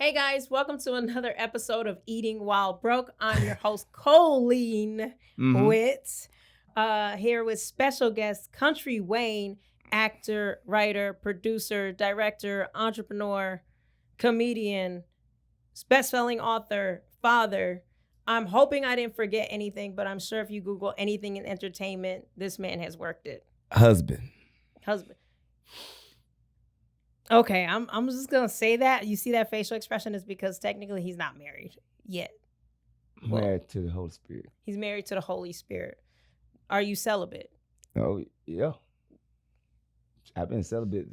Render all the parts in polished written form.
Hey guys, welcome to another episode of Eating While Broke. I'm your host, Colleen Witt, here with special guest Kountry Wayne, actor, writer, producer, director, entrepreneur, comedian, best-selling author, father. I'm hoping I didn't forget anything, but I'm sure if you Google anything in entertainment, this man has worked it. Husband. Okay, I'm just gonna say that. You see that facial expression is because technically he's not married yet. Married to the Holy Spirit. He's married to the Holy Spirit. Are you celibate? Oh, yeah. I've been celibate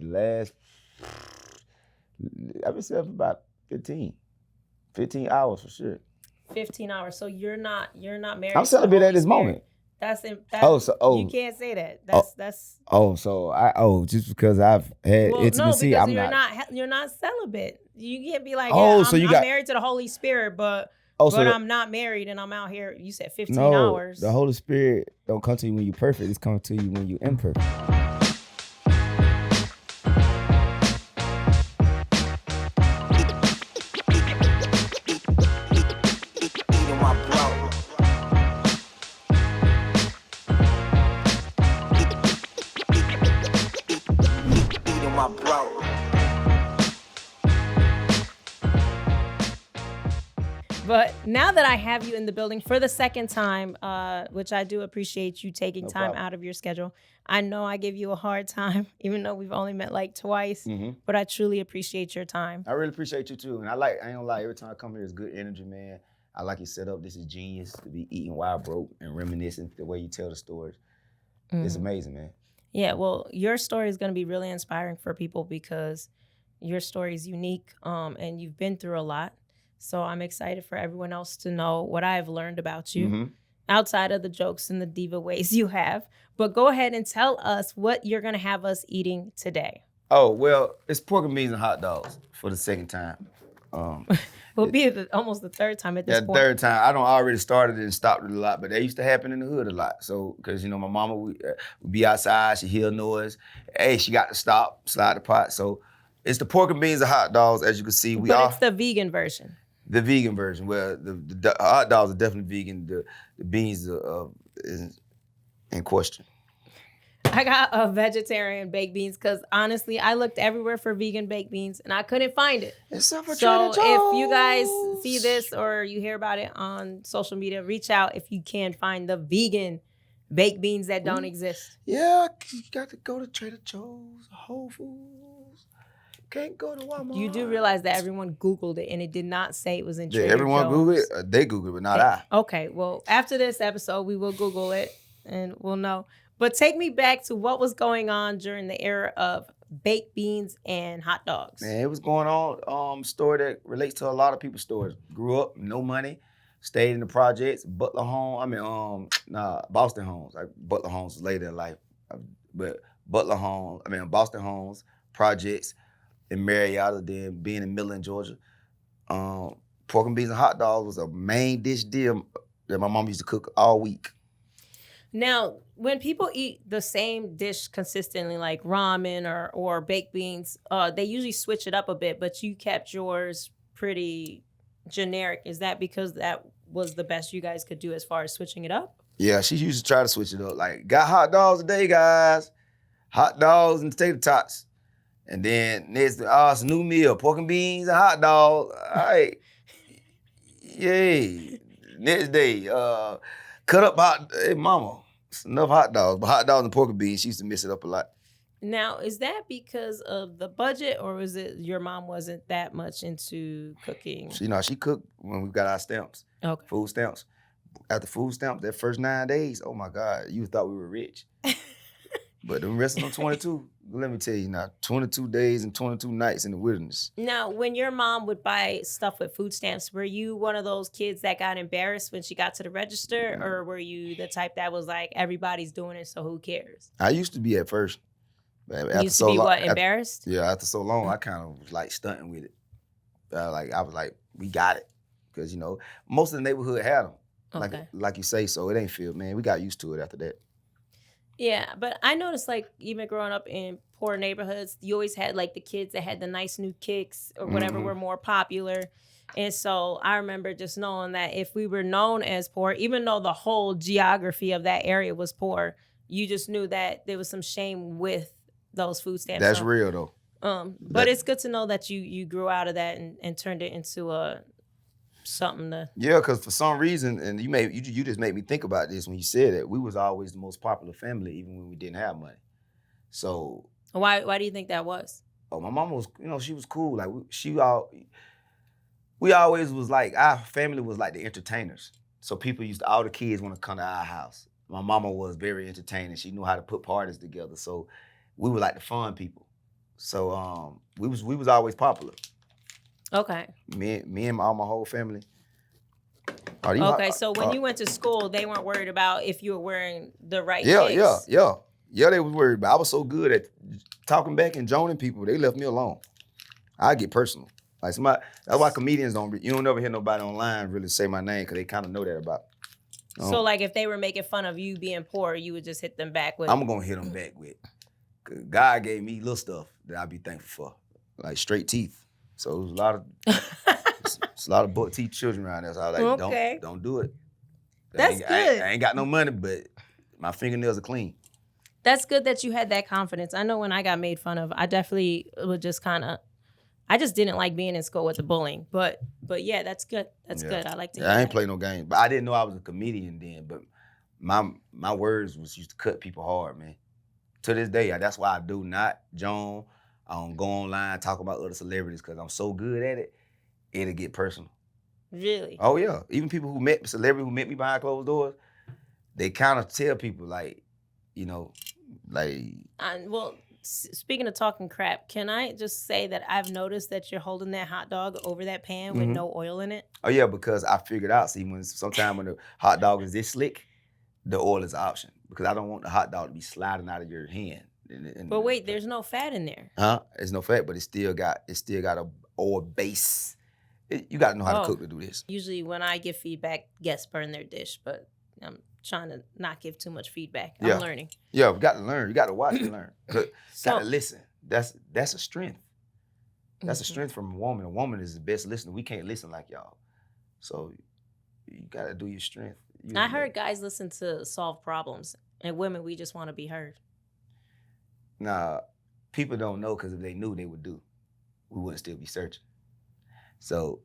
I've been celibate about 15 hours for sure. 15 hours. So you're not married. I'm celibate at this moment. You can't say that. That's just because I've had intimacy, because I'm you're not celibate. You can't be like, I'm married to the Holy Spirit, but I'm not married and I'm out here. You said 15 hours. The Holy Spirit don't come to you when you're perfect. It's coming to you when you're imperfect. But now that I have you in the building for the second time, which I do appreciate you taking time out of your schedule. I know I give you a hard time, even though we've only met like twice, but I truly appreciate your time. I really appreciate you too. And I ain't gonna lie, every time I come here, it's good energy, man. I like your setup. This is genius to be eating while broke and reminiscing the way you tell the stories. It's amazing, man. Yeah, well, your story is going to be really inspiring for people because your story is unique and you've been through a lot. So I'm excited for everyone else to know what I've learned about you outside of the jokes and the diva ways you have. But go ahead and tell us what you're going to have us eating today. Oh, well, it's pork and beans and hot dogs for the second time. Will be almost the third time at this point. Third time. I already started it and stopped it a lot, but that used to happen in the hood a lot. So, because, my mama would be outside, she hear noise. Hey, she got to stop, slide the pot. So, it's the pork and beans and hot dogs, as you can see. It's the vegan version. The vegan version. Well, the hot dogs are definitely vegan. The beans is in question. I got a vegetarian baked beans because honestly, I looked everywhere for vegan baked beans and I couldn't find it. Except for so if you guys see this or you hear about it on social media, reach out if you can find the vegan baked beans that don't exist. Yeah, you got to go to Trader Joe's, Whole Foods. Can't go to Walmart. You do realize that everyone Googled it and it did not say it was in Trader Joe's. Yeah, everyone Googled it. They Googled it, but not I. Okay, well, after this episode, we will Google it and we'll know. But take me back to what was going on during the era of baked beans and hot dogs. Man, it was going on story that relates to a lot of people's stories. Grew up, no money, stayed in the projects, Boston homes. Like Butler homes was later in life. But Boston homes, projects in Marietta, then being in Midland, Georgia. Pork and beans and hot dogs was a main dish deal that my mom used to cook all week. Now, when people eat the same dish consistently, like ramen or baked beans, they usually switch it up a bit, but you kept yours pretty generic. Is that because that was the best you guys could do as far as switching it up? Yeah, she used to try to switch it up. Like, got hot dogs today, guys. Hot dogs and tater tots. And then next, it's a new meal, pork and beans and hot dog. All right. Yay. Next day, cut up hey, mama. It's enough hot dogs, but hot dogs and pork and beans, she used to mix it up a lot. Now, is that because of the budget or was it your mom wasn't that much into cooking? She cooked when we got our stamps, food stamps. After food stamps, that first 9 days, oh my God, you thought we were rich. But the rest of them 22, let me tell you now, 22 days and 22 nights in the wilderness. Now, when your mom would buy stuff with food stamps, were you one of those kids that got embarrassed when she got to the register? Or were you the type that was like, everybody's doing it, so who cares? I used to be at first. Embarrassed? After so long, I kind of was like stunting with it. I was like, we got it. Because, most of the neighborhood had them. Like you say, so it ain't filled, man. We got used to it after that. Yeah, but I noticed like even growing up in poor neighborhoods, you always had like the kids that had the nice new kicks or whatever were more popular. And so I remember just knowing that if we were known as poor, even though the whole geography of that area was poor, you just knew that there was some shame with those food stamps. That's real though. But it's good to know that you grew out of that and turned it into something to. Yeah, because for some reason, and you just made me think about this when you said it. We was always the most popular family, even when we didn't have money. So why do you think that was? Oh, my mama was, she was cool. Like we always was like, our family was like the entertainers. So all the kids want to come to our house. My mama was very entertaining. She knew how to put parties together. So we were like the fun people. So we was always popular. Okay. Me and my whole family. Okay, so when you went to school, they weren't worried about if you were wearing the right Yeah, kicks. Yeah, they was worried, but I was so good at talking back and joining people, they left me alone. I get personal. Like that's why comedians you don't never hear nobody online really say my name because they kind of know that about. So like if they were making fun of you being poor, you would just hit them back with. I'm gonna hit them back with. Cause God gave me little stuff that I be thankful for, like straight teeth. So it was a lot of buck teeth children around there. So I was like, okay. don't do it. That's good. I ain't got no money, but my fingernails are clean. That's good that you had that confidence. I know when I got made fun of, I definitely would just I just didn't like being in school with the bullying. But yeah, that's good. That's good. I like to hear I ain't play no games. But I didn't know I was a comedian then. But my words used to cut people hard, man. To this day, that's why I do not, John. I don't go online talk about other celebrities because I'm so good at it, it'll get personal. Really? Oh yeah. Even people celebrities who met me behind closed doors, they kind of tell people like, well, speaking of talking crap, can I just say that I've noticed that you're holding that hot dog over that pan with no oil in it? Oh yeah, because I figured out, sometimes when the hot dog is this slick, the oil is an option because I don't want the hot dog to be sliding out of your hand. But wait, there's no fat in there. Huh? There's no fat, but it still got a oil base. You got to know how to cook to do this. Usually when I give feedback, guests burn their dish, but I'm trying to not give too much feedback. I'm learning. Yeah, we got to learn. You got to watch and learn. Got to listen. That's a strength. That's a strength from a woman. A woman is the best listener. We can't listen like y'all. So you got to do your strength. I heard guys listen to solve problems, and women, we just want to be heard. Nah, people don't know because if they knew, they would do. We wouldn't still be searching. So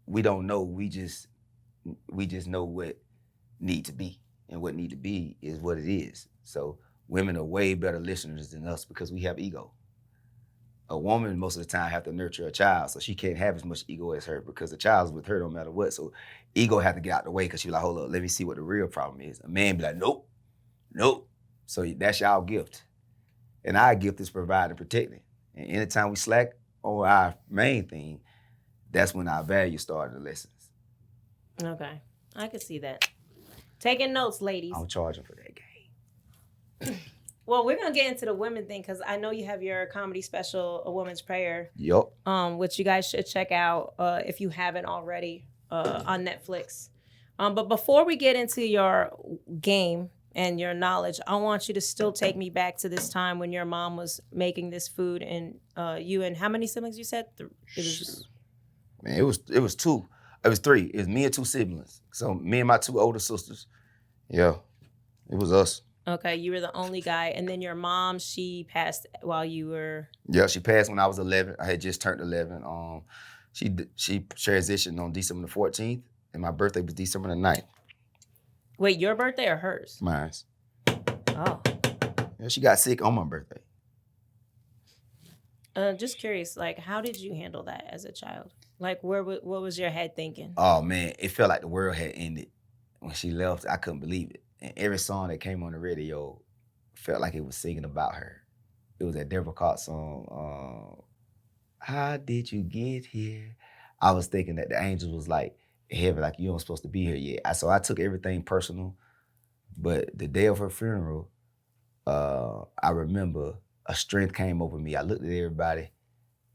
we don't know. We just know what need to be, and what need to be is what it is. So women are way better listeners than us because we have ego. A woman most of the time have to nurture a child, so she can't have as much ego as her because the child's with her no matter what. So ego have to get out the way because she's like, hold up, let me see what the real problem is. A man be like, nope. So that's y'all gift. And our gift is provide and protecting. And anytime we slack on our main thing, that's when our value started to lessen. Okay, I can see that. Taking notes, ladies. I'm charging for that game. Well, we're going to get into the women thing because I know you have your comedy special, A Woman's Prayer. Yup. Which you guys should check out if you haven't already on Netflix. But before we get into your game and your knowledge, I want you to still take me back to this time when your mom was making this food and you and how many siblings you said? Man, it was two. It was three. It was me and two siblings. So me and my two older sisters. Yeah, it was us. Okay, you were the only guy. And then your mom, she passed while you were... Yeah, she passed when I was 11. I had just turned 11. She transitioned on December the 14th, and my birthday was December the 9th. Wait, your birthday or hers? Mine. Oh. Yeah, she got sick on my birthday. Just curious, like, how did you handle that as a child? Like, what was your head thinking? Oh, man, it felt like the world had ended. When she left, I couldn't believe it. And every song that came on the radio felt like it was singing about her. It was that Deborah Cox song, How Did You Get Here? I was thinking that the angels was like, heaven, like, you don't supposed to be here yet. So I took everything personal. But the day of her funeral, I remember a strength came over me. I looked at everybody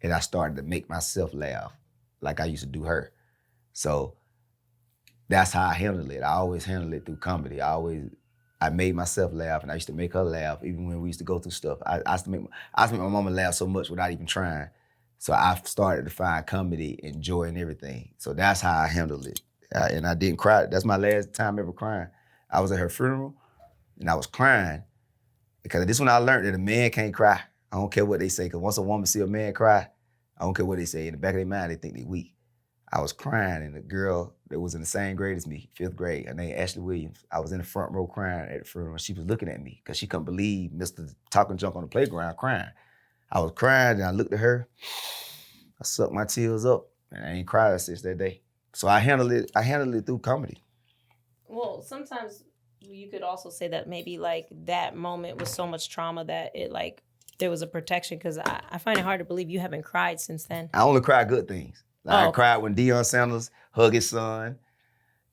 and I started to make myself laugh like I used to do her. So that's how I handle it. I always handle it through comedy. I always I made myself laugh, and I used to make her laugh, even when we used to go through stuff. I used to make my mama laugh so much without even trying. So I started to find comedy and joy in everything. So that's how I handled it. And I didn't cry. That's my last time ever crying. I was at her funeral, and I was crying because this is when I learned that a man can't cry. I don't care what they say, because once a woman see a man cry, I don't care what they say. In the back of their mind, they think they weak. I was crying, and the girl that was in the same grade as me, 5th grade, her name Ashley Williams, I was in the front row crying at the funeral, and she was looking at me because she couldn't believe Mr. Talking Junk on the playground crying. I was crying, and I looked at her. I sucked my tears up, and I ain't cried since that day. So I handled it through comedy. Well, sometimes you could also say that maybe like that moment was so much trauma that it like there was a protection, because I find it hard to believe you haven't cried since then. I only cry good things. Like I cried when Deion Sanders hugged his son.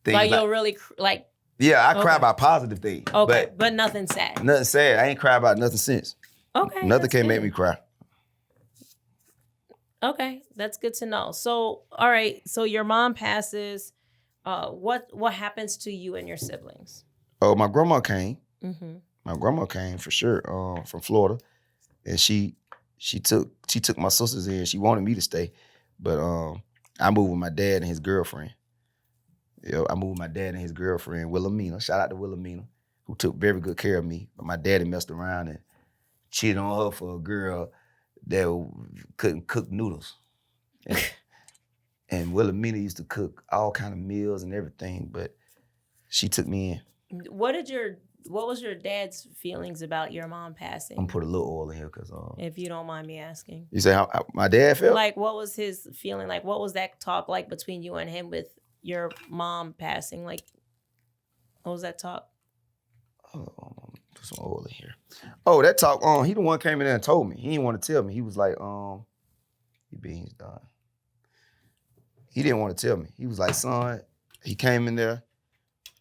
Like you'll really like. Yeah, I cry about positive things. Okay, but nothing sad. Nothing sad. I ain't cried about nothing since. Okay. Nothing can make me cry. Okay, that's good to know. So, all right. So your mom passes. What happens to you and your siblings? Oh, my grandma came. Mm-hmm. My grandma came for sure from Florida, and she took my sisters in. She wanted me to stay, but I moved with my dad and his girlfriend. I moved with my dad and his girlfriend, Wilhelmina. Shout out to Wilhelmina, who took very good care of me. But my daddy messed around and cheated on her for a girl that couldn't cook noodles. And Wilhelmina used to cook all kind of meals and everything, but she took me in. What was your dad's feelings about your mom passing? I'm gonna put a little oil in here, cause if you don't mind me asking. You say how my dad felt? Like, what was his feeling? Like, what was that talk like between you and him with your mom passing? Like, what was that talk? Put some oil in here. Oh, that talk. He the one came in there and told me. He didn't want to tell me. He was like, your beans done. He didn't want to tell me. He was like, son. He came in there,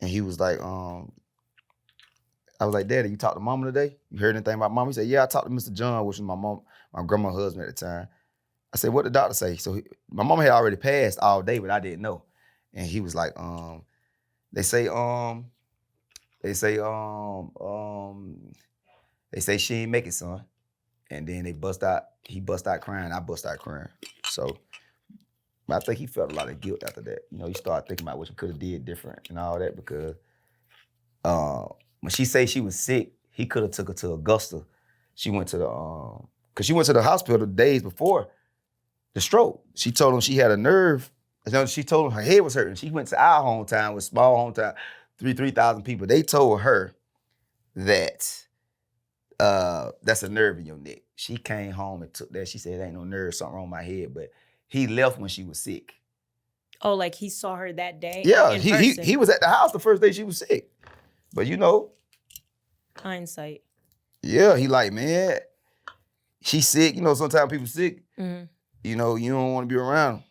and he was like, I was like, Daddy, you talked to Mama today? You heard anything about Mama? He said, yeah, I talked to Mr. John, which was my grandma's husband at the time. I said, what did the doctor say? So my mama had already passed all day, but I didn't know. And he was like, they say she ain't make it, son. And then he bust out crying, I bust out crying. So I think he felt a lot of guilt after that. You start thinking about what you could have did different and all that, because when she say she was sick, he could have took her to Augusta. She went to because she went to the hospital the days before the stroke. She told him she had a nerve. She told him her head was hurting. She went to our hometown, with small hometown, 3,000 people. They told her that that's a nerve in your neck. She came home and took that. She said, ain't no nerve, something wrong with my head. But he left when she was sick. Oh, like he saw her that day? Yeah, he was at the house the first day she was sick. But hindsight. Yeah, he like, man, she's sick. Sometimes people sick. Mm-hmm. You don't want to be around them.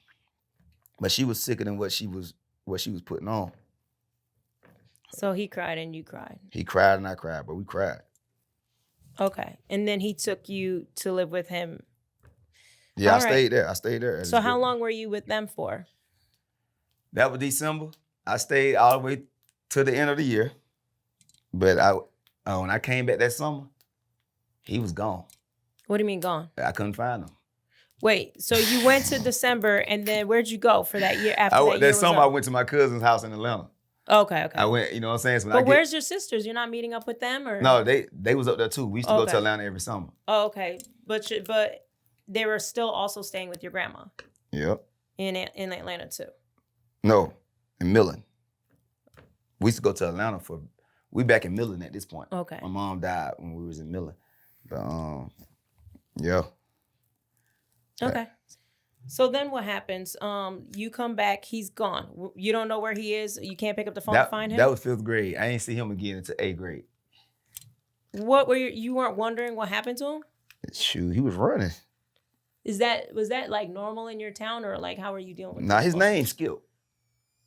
But she was sicker than what she was putting on. So he cried and you cried. He cried and I cried, but we cried. Okay. And then he took you to live with him. Yeah, I stayed there. So how long were you with them for? That was December. I stayed all the way to the end of the year. But when I came back that summer, he was gone. What do you mean gone? I couldn't find him. Wait, so you went to December, and then where'd you go for that year after that summer? I went to my cousin's house in Atlanta. Okay. I went, you know what I'm saying? So but where's your sisters? You're not meeting up with them? Or no, they was up there too. We used to go to Atlanta every summer. Oh, okay. But they were still also staying with your grandma? Yep. In Atlanta too? No, in Millen. We used to go to Atlanta we back in Millen at this point. Okay. My mom died when we was in Millen. But yeah. Okay. So then what happens? You come back, he's gone. You don't know where he is? You can't pick up the phone to find him? That was 5th grade. I ain't see him again until 8th grade. What were you weren't wondering what happened to him? Shoot, he was running. Was that like normal in your town, or like how are you dealing with it? Nah, his name skipped.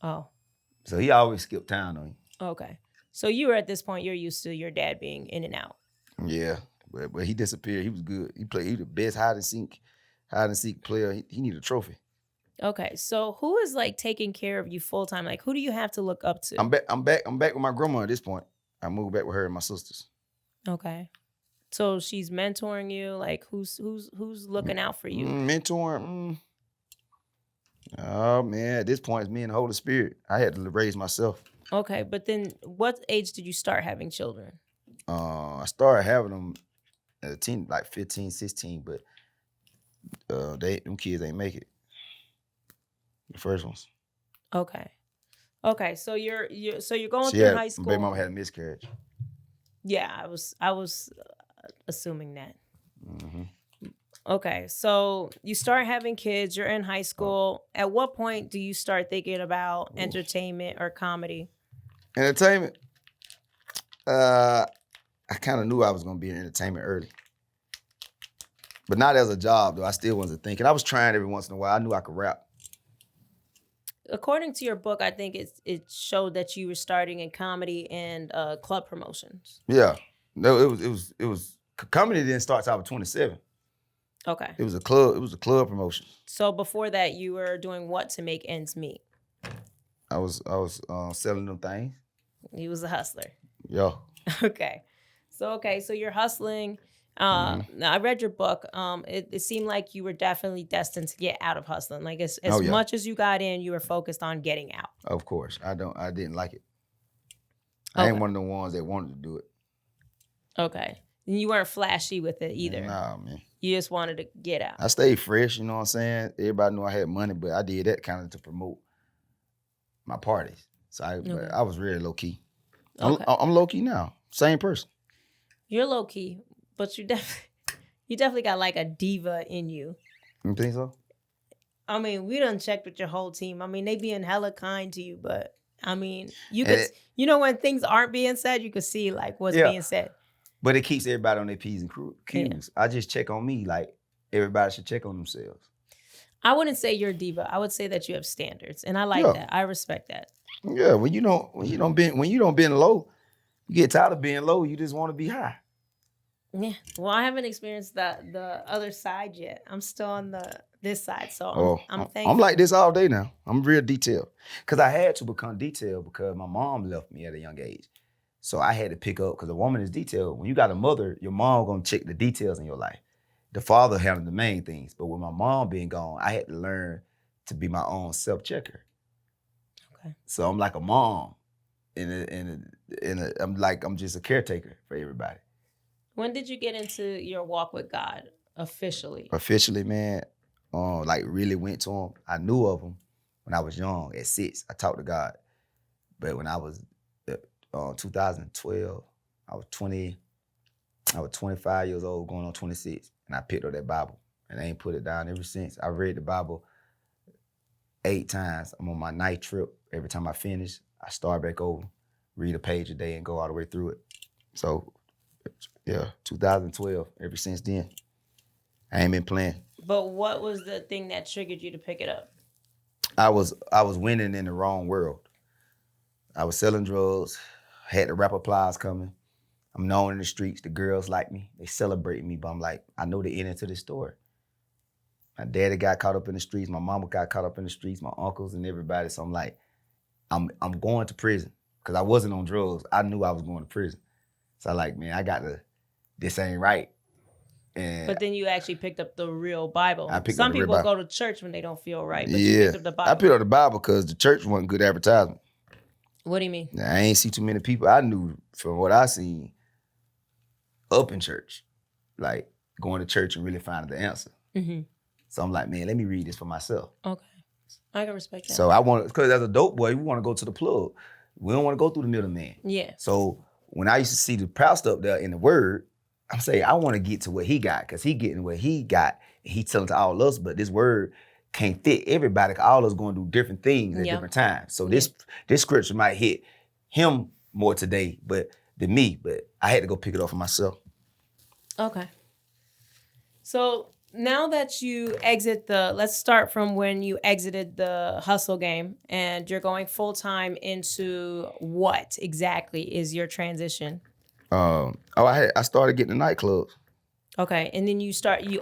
Oh. So he always skipped town on you. Okay. So you were at this point, you're used to your dad being in and out. Yeah. But he disappeared. He was good. He was the best hide and seek player. He needed a trophy. Okay, so who is like taking care of you full time? Like, who do you have to look up to? I'm back with my grandma at this point. I moved back with her and my sisters. Okay. So she's mentoring you. Like who's looking out for you? Mentoring. Oh man, at this point it's me and the Holy Spirit. I had to raise myself. Okay, but then what age did you start having children? I started having them at a teen, like 15, 16, but them kids ain't make it. The first ones. Okay. Okay, so you're going She through had, high my school. baby mama had a miscarriage. Yeah, I was assuming that. Mm-hmm. Okay, so you start having kids, you're in high school. At what point do you start thinking about entertainment or comedy? Entertainment. I kind of knew I was gonna be in entertainment early, but not as a job though. I still wasn't thinking. I was trying every once in a while. I knew I could rap. According to your book, I think it showed that you were starting in comedy and club promotions. Yeah, no, it was. Comedy didn't start till I was 27. Okay. It was a club. It was a club promotion. So before that, you were doing what to make ends meet? I was selling them things. He was a hustler. Yeah. Okay. So you're hustling. Now I read your book. It seemed like you were definitely destined to get out of hustling. Like as much as you got in, you were focused on getting out. Of course. I didn't like it. I ain't one of the ones that wanted to do it. Okay. And you weren't flashy with it either. Nah, man. You just wanted to get out. I stayed fresh, you know what I'm saying? Everybody knew I had money, but I did that kind of to promote my parties. So I was really low key. Okay. I'm low key now. Same person. You're low key, but you definitely got like a diva in you. You think so? I mean, we done checked with your whole team. I mean, they being hella kind to you, but I mean, when things aren't being said, you could see like what's being said. But it keeps everybody on their P's and Q's. Yeah. I just check on me like everybody should check on themselves. I wouldn't say you're a diva. I would say that you have standards, and I like that. I respect that. Yeah, when you don't been low, you get tired of being low. You just want to be high. Yeah. Well, I haven't experienced the other side yet. I'm still on this side, so I'm thankful. I'm like this all day now. I'm real detailed because I had to become detailed because my mom left me at a young age. So I had to pick up, because a woman is detailed. When you got a mother, your mom gonna check the details in your life. The father handled the main things. But with my mom being gone, I had to learn to be my own self-checker. Okay. So I'm like a mom. I'm just a caretaker for everybody. When did you get into your walk with God officially? Officially, man, like really went to him. I knew of him when I was young, at 6. I talked to God. But when I was 2012, I was 25 years old, going on 26, and I picked up that Bible, and I ain't put it down ever since. I read the Bible 8 times. I'm on my night trip. Every time I finish, I start back over, read a page a day, and go all the way through it. So, yeah, 2012. Ever since then, I ain't been playing. But what was the thing that triggered you to pick it up? I was winning in the wrong world. I was selling drugs. Had the rap applause coming. I'm known in the streets. The girls like me. They celebrate me, but I'm like, I know the ending to this story. My daddy got caught up in the streets. My mama got caught up in the streets. My uncles and everybody. So I'm like, I'm going to prison because I wasn't on drugs. I knew I was going to prison. So I like, man, this ain't right. But then you actually picked up the real Bible. Some people go to church when they don't feel right, but you picked up the Bible. I picked up the Bible because the church wasn't good advertisement. What do you mean? Now, I ain't see too many people I knew from what I seen up in church, like going to church and really finding the answer. Mm-hmm. So I'm like, man, let me read this for myself. Okay. I can respect that. So because as a dope boy, we want to go to the plug. We don't want to go through the middleman. Yeah. So when I used to see the pastor up there in the word, I'm saying, I want to get to what he got, because he getting what he got. He telling to all us, but this word can't fit everybody, because all of us going to do different things at different times. So this scripture might hit him more today than me, but I had to go pick it up for myself. Okay. So now that you let's start from when you exited the hustle game and you're going full-time into what exactly is your transition? I started getting the nightclubs. Okay, and then you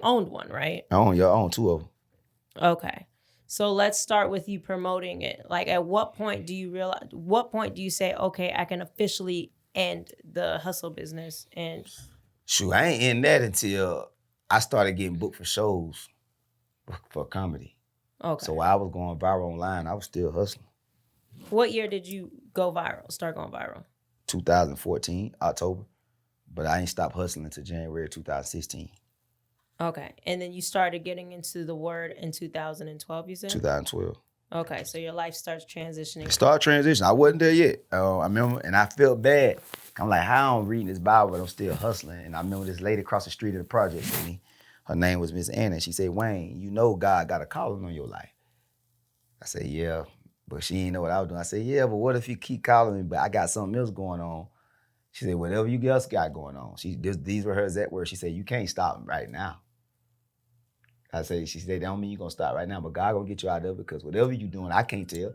owned one, right? I own 2 of them. Okay. So let's start with you promoting it. Like, at what point do you say, okay, I can officially and the hustle business? And shoot, I ain't in that until I started getting booked for shows for comedy. okay. So while I was going viral online, I was still hustling. What year did you go viral? Start going viral? 2014, October. But I ain't stopped hustling until January 2016. Okay. And then you started getting into the word in 2012, you said? 2012. Okay. So your life starts transitioning. It started transitioning. I wasn't there yet. I remember, and I felt bad. I'm like, how I'm reading this Bible, but I'm still hustling. And I remember this lady across the street at the project with me. Her name was Miss Anna. And she said, Wayne, you know God got a calling on your life. I said, yeah. But she didn't know what I was doing. I said, yeah, but what if you keep calling me, but I got something else going on? She said, whatever you else got going on. These were her exact words. She said, you can't stop right now. She said, that don't mean you're going to stop right now, but God going to get you out of it because whatever you doing, I can't tell.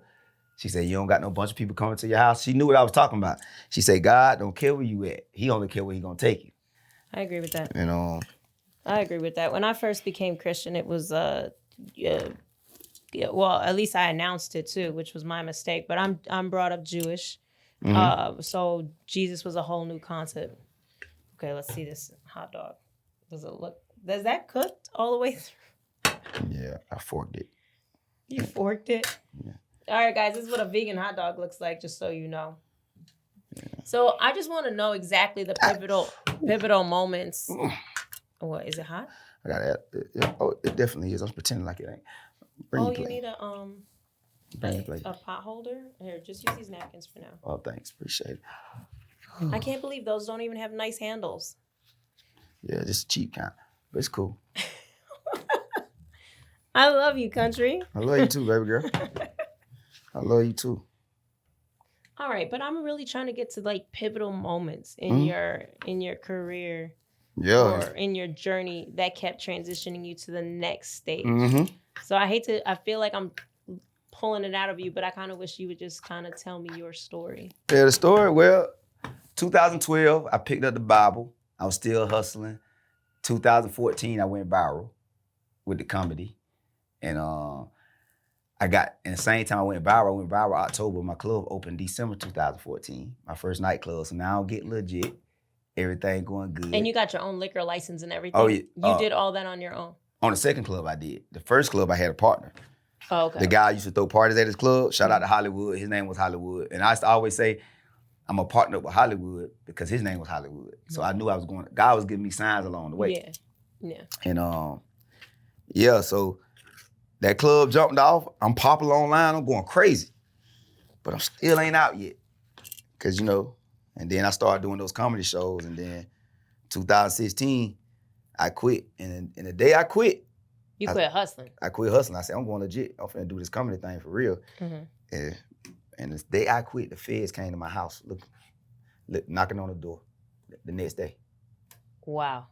She said, you don't got no bunch of people coming to your house. She knew what I was talking about. She said, God don't care where you at. He only care where he going to take you. I agree with that. You know? I agree with that. When I first became Christian, it was, well, at least I announced it too, which was my mistake, but I'm brought up Jewish. So Jesus was a whole new concept. Okay, let's see this hot dog. Does that cooked all the way through? Yeah, I forked it. You forked it? Yeah. All right, guys, this is what a vegan hot dog looks like, just so you know. Yeah. So I just want to know exactly the pivotal moments. What, is it hot? I got it. Oh, it definitely is. I'm pretending like it ain't. You need a pot holder? Here, just use these napkins for now. Oh, thanks. Appreciate it. I can't believe those don't even have nice handles. Yeah, just cheap kind. But it's cool. I love you, Country. I love you too, baby girl. I love you too. All right, but I'm really trying to get to like pivotal moments in your career. Yeah. Or in your journey that kept transitioning you to the next stage. So I feel like I'm pulling it out of you, but I kind of wish you would just kind of tell me your story. Yeah, the story, well, 2012, I picked up the Bible. I was still hustling. 2014, I went viral with the comedy. And in the same time I went viral October. My club opened December 2014, my first nightclub. So now I'm getting legit. Everything going good. And you got your own liquor license and everything? Oh, yeah. You did all that on your own? On the second club I did. The first club I had a partner. Oh, okay. The guy used to throw parties at his club. Shout out to Hollywood. His name was Hollywood. And I used to always say, I'm a partner with Hollywood because his name was Hollywood. So I knew God was giving me signs along the way. Yeah. And so that club jumped off. I'm popular online. I'm going crazy. But I still ain't out yet. Because, and then I started doing those comedy shows. And then 2016, I quit. And the day I quit. You quit hustling? I quit hustling. I said, I'm going legit. I'm finna do this comedy thing for real. And the day I quit, the feds came to my house, look, knocking on the door the next day. Wow.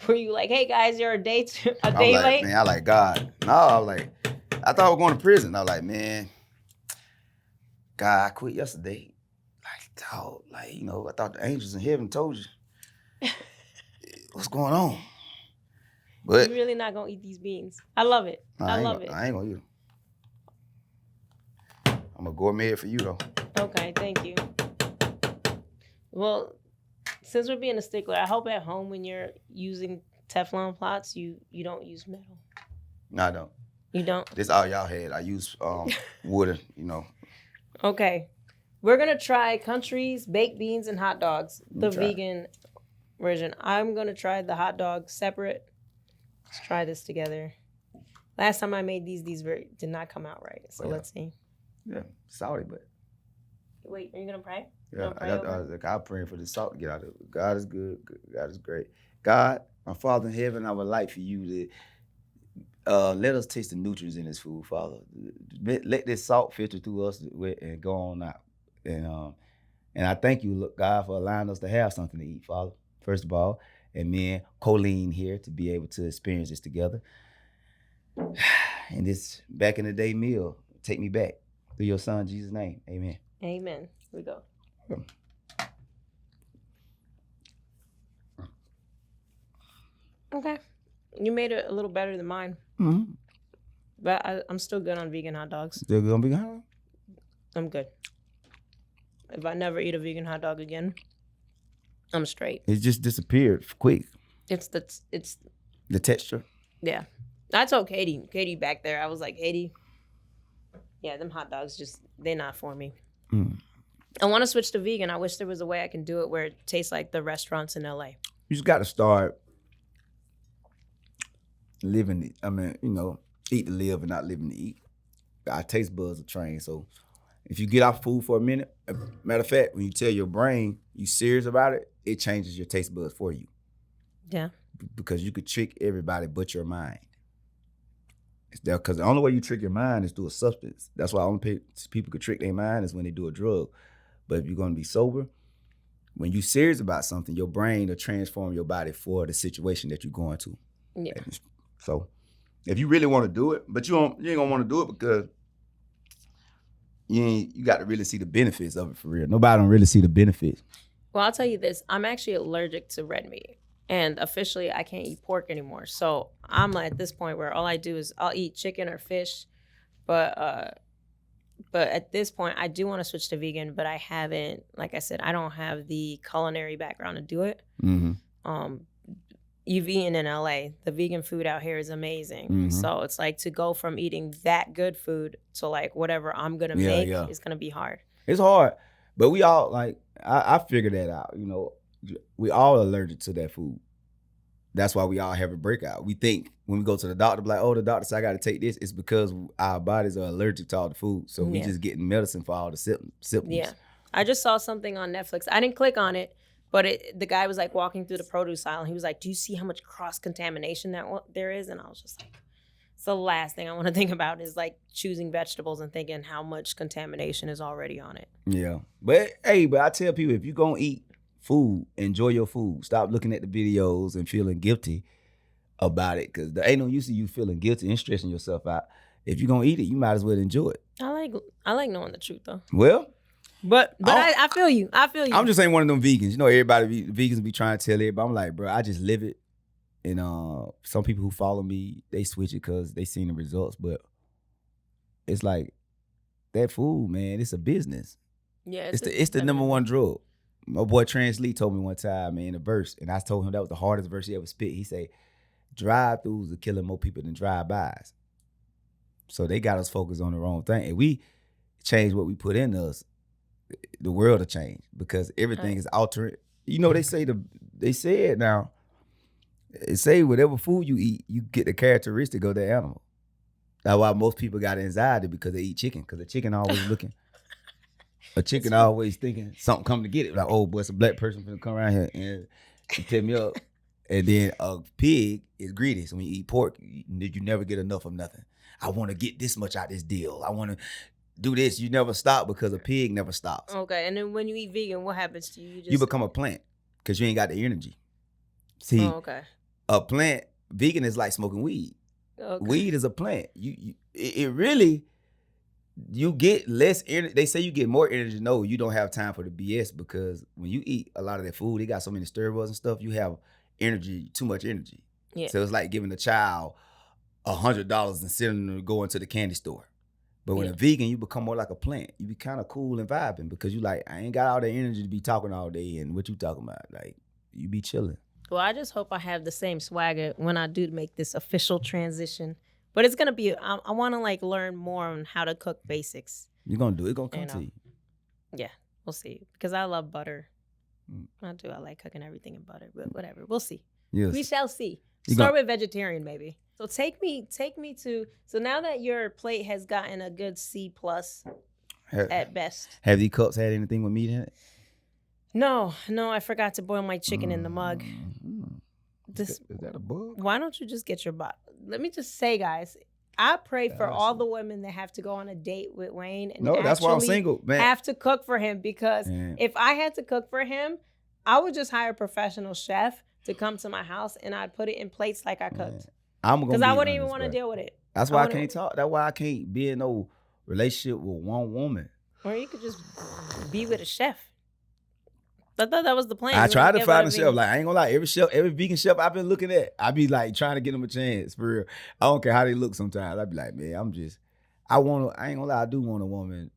Were you like, hey guys, you're a day late? Man, I like, God. No, I was like, I thought I was going to prison. I was like, man, God, I quit yesterday. Like, dog, I thought the angels in heaven told you. What's going on? But you're really not going to eat these beans. I love it. I love it. I ain't going to eat them. I'm a gourmet for you, though. Okay, thank you. Well, since we're being a stickler, I hope at home when you're using Teflon pots, you don't use metal. No, I don't. You don't? This all y'all had. I use wooden, Okay. We're going to try Country's baked beans and hot dogs, the vegan version. I'm going to try the hot dog separate. Let's try this together. Last time I made these did not come out right. So let's see. Yeah, sorry, but. Wait, are you going to pray? Yeah, I'm praying for the salt to get out of it. God is good. God is great. God, my Father in heaven, I would like for you to let us taste the nutrients in this food, Father. Let this salt filter through us and go on out. And I thank you, God, for allowing us to have something to eat, Father, first of all. And me and Colleen here to be able to experience this together. And this back in the day meal, take me back. Through your son, Jesus' name. Amen. Amen. Here we go. Okay. You made it a little better than mine. Mm-hmm. But I'm still good on vegan hot dogs. Still good on vegan hot dogs? I'm good. If I never eat a vegan hot dog again, I'm straight. It just disappeared quick. It's the texture. Yeah. I told Katie back there, I was like, Katie, yeah, them hot dogs they're not for me. I want to switch to vegan. I wish there was a way I can do it where it tastes like the restaurants in LA. You just got to start living. Eat to live and not living to eat. Our taste buds are trained. So if you get off food for a minute, matter of fact, when you tell your brain you serious about it, it changes your taste buds for you. Yeah. Because you could trick everybody but your mind. Because the only way you trick your mind is through a substance. That's why only people could trick their mind is when they do a drug. But if you're going to be sober, when you're serious about something, your brain will transform your body for the situation that you're going to. Yeah. So if you really want to do it, but you ain't going to want to do it because you got to really see the benefits of it for real. Nobody don't really see the benefits. Well, I'll tell you this. I'm actually allergic to red meat. And officially, I can't eat pork anymore. So I'm at this point where all I do is I'll eat chicken or fish. But at this point, I do want to switch to vegan, but I haven't, like I said, I don't have the culinary background to do it. Mm-hmm. You've eaten in LA. The vegan food out here is amazing. Mm-hmm. So it's like to go from eating that good food to like whatever I'm going to make is going to be hard. It's hard. But we all, I figured that out, we all allergic to that food. That's why we all have a breakout. We think when we go to the doctor, like, oh, the doctor said I got to take this. It's because our bodies are allergic to all the food. So we just getting medicine for all the symptoms. Yeah. I just saw something on Netflix. I didn't click on it, but the guy was like walking through the produce aisle. And he was like, do you see how much cross-contamination there is? And I was just like, it's the last thing I want to think about is like choosing vegetables and thinking how much contamination is already on it. Yeah. But I tell people, if you're going to eat food, enjoy your food. Stop looking at the videos and feeling guilty about it, because there ain't no use of you feeling guilty and stressing yourself out. If you're gonna eat it, you might as well enjoy it. I like knowing the truth though. Well, but I feel you. I'm just ain't one of them vegans. Vegans be trying to tell everybody. I'm like, bro, I just live it. And some people who follow me, they switch it because they seen the results. But it's like that food, man. It's a business. Yeah, it's the number one drug. My boy Trans Lee told me one time, man, in a verse, and I told him that was the hardest verse he ever spit. He said, drive-thrus are killing more people than drive-bys. So they got us focused on the wrong thing. And we change what we put in us, the world will change because everything is altering. They say whatever food you eat, you get the characteristic of the animal. That's why most people got anxiety because they eat chicken, because the chicken always looking. A chicken always thinking something coming to get it. Like, oh, boy, it's a black person finna come around here and tip me up. And then a pig is greedy. So when you eat pork, you never get enough of nothing. I want to get this much out this deal. I want to do this. You never stop because a pig never stops. Okay, and then when you eat vegan, what happens to you? You become a plant because you ain't got the energy. See, a plant, vegan is like smoking weed. Okay. Weed is a plant. It really... You get less energy. They say you get more energy. No, you don't have time for the BS because when you eat a lot of that food, they got so many steroids and stuff, you have energy, too much energy. Yeah. So it's like giving a child $100 and sending them to go into the candy store. But when a vegan, you become more like a plant. You be kind of cool and vibing because you like, I ain't got all the energy to be talking all day and what you talking about. Like, you be chilling. Well, I just hope I have the same swagger when I do make this official transition. But it's going to be, I want to learn more on how to cook basics. You're going to do it. It's going to come to you. Yeah, we'll see. Because I love butter. I do. I like cooking everything in butter. But whatever. We'll see. Yes. We shall see. Start with vegetarian, maybe. So take me to, so now that your plate has gotten a good C+ at best. Have these cups had anything with meat in it? No, I forgot to boil my chicken in the mug. Is that a bug? Why don't you just get your bottle? Let me just say, guys, I pray for all the women that have to go on a date with Wayne and that's why I'm single, man. Have to cook for him because if I had to cook for him, I would just hire a professional chef to come to my house and I'd put it in plates like I cooked. Because I wouldn't even want to deal with it. That's why I can't talk. That's why I can't be in no relationship with one woman. Or you could just be with a chef. I thought that was the plan. I tried to find a chef. Like, I ain't gonna lie, every vegan chef I've been looking at, I be like trying to get them a chance for real. I don't care how they look sometimes. I be like, man, I ain't gonna lie, I do want a woman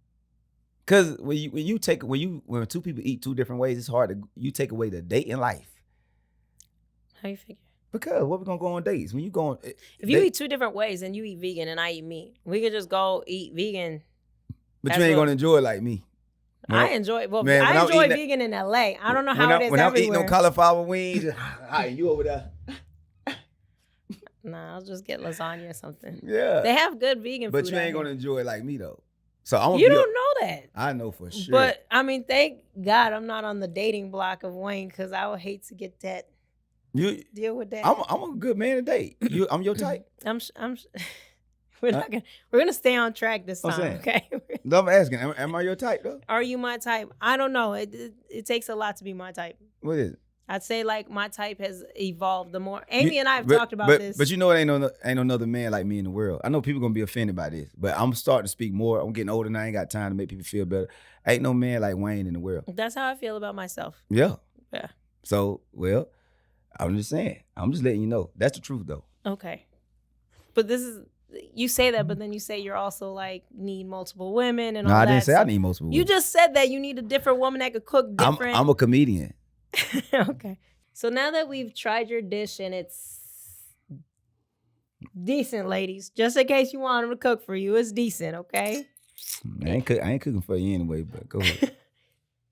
Cause when two people eat two different ways, it's hard to take away the date in life. How you figure? Because what we gonna go on dates? When you going if you eat two different ways and you eat vegan and I eat meat, we could just go eat vegan. But you ain't gonna enjoy it like me. I enjoy vegan in LA. I don't know how it is when everywhere. I'm eating no cauliflower wings, you over there. Nah, I'll just get lasagna or something. Yeah. They have good vegan food. But you ain't gonna enjoy it like me though. So you don't know that. I know for sure. But I mean, thank God I'm not on the dating block of Wayne, because I would hate to get that. Deal with that. I'm a good man to date. I'm your type. We're gonna stay on track this time. Okay. I'm asking, am I your type though? Are you my type? I don't know. It takes a lot to be my type. What is it? I'd say like my type has evolved. The more Amy and I have talked about this. But you know, it ain't no another man like me in the world. I know people gonna be offended by this, but I'm starting to speak more. I'm getting older and I ain't got time to make people feel better. Ain't no man like Wayne in the world. That's how I feel about myself. Yeah. Yeah. So, well, I'm just saying. I'm just letting you know. That's the truth though. Okay. But you say that, but then you say you're also like need multiple women and all that. No, I didn't say I need multiple women. You just said that you need a different woman that could cook different. I'm a comedian. Okay. So now that we've tried your dish and it's decent, ladies, just in case you want him to cook for you, it's decent, okay? I ain't cooking for you anyway, but go ahead.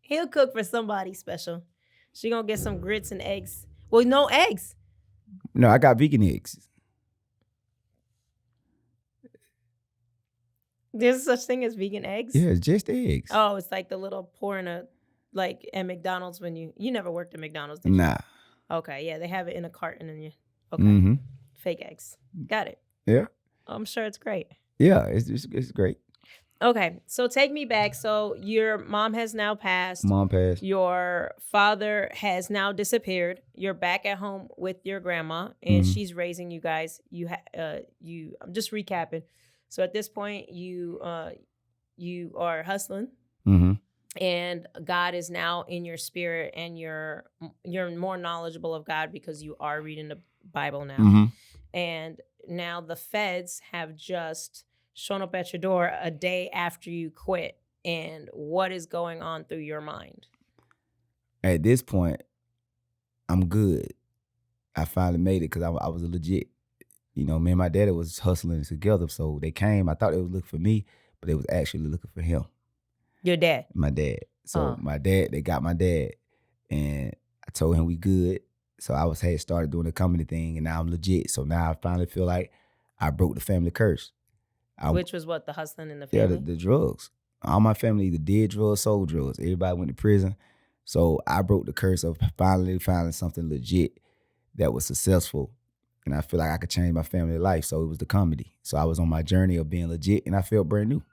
He'll cook for somebody special. She gonna get some grits and eggs. Well, no eggs. No, I got vegan eggs. There's such thing as vegan eggs? Yeah, it's just eggs. Oh, it's like the little pour in like at McDonald's when you never worked at McDonald's, did you? Nah. Okay, yeah, they have it in a carton and you. Okay. Mm-hmm. Fake eggs. Got it. Yeah. I'm sure it's great. Yeah, it's great. Okay, so take me back. So your mom has now passed. Mom passed. Your father has now disappeared. You're back at home with your grandma, and she's raising you guys. I'm just recapping. So at this point, you are hustling. Mm-hmm. And God is now in your spirit, and you're more knowledgeable of God because you are reading the Bible now. Mm-hmm. And now the feds have just shown up at your door a day after you quit. And what is going on through your mind? At this point, I'm good. I finally made it because I was legit. You know, me and my daddy was hustling together. So they came. I thought they was looking for me, but they was actually looking for him. Your dad? My dad. So they got my dad. And I told him we good. So I had started doing the comedy thing, and now I'm legit. So now I finally feel like I broke the family curse. Which was what, the hustling in the family? Yeah, the drugs. All my family either did drugs, sold drugs. Everybody went to prison. So I broke the curse of finally finding something legit that was successful. And I feel like I could change my family life. So it was the comedy. So I was on my journey of being legit, and I felt brand new.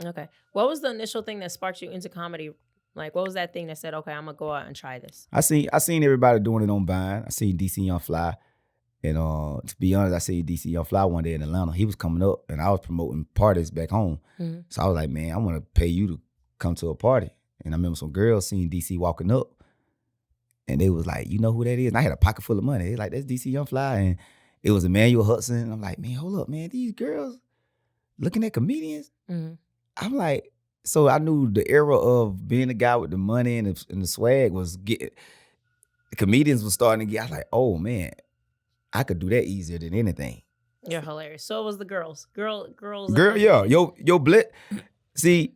Okay. What was the initial thing that sparked you into comedy? Like, what was that thing that said, okay, I'm going to go out and try this? I seen everybody doing it on Vine. I seen DC Young Fly. And to be honest, I seen DC Young Fly one day in Atlanta. He was coming up, and I was promoting parties back home. Mm-hmm. So I was like, man, I want to pay you to come to a party. And I remember some girls seeing DC walking up, and they was like, you know who that is? And I had a pocket full of money. They like, that's DC Young Fly. And it was Emmanuel Hudson. And I'm like, man, hold up, man. These girls looking at comedians? Mm-hmm. I'm like, so I knew the era of being the guy with the money and the swag was getting, the comedians was starting to get, I was like, oh man, I could do that easier than anything. You're hilarious. So it was the girls. Girls. Girl, yeah. Yo, blit. See,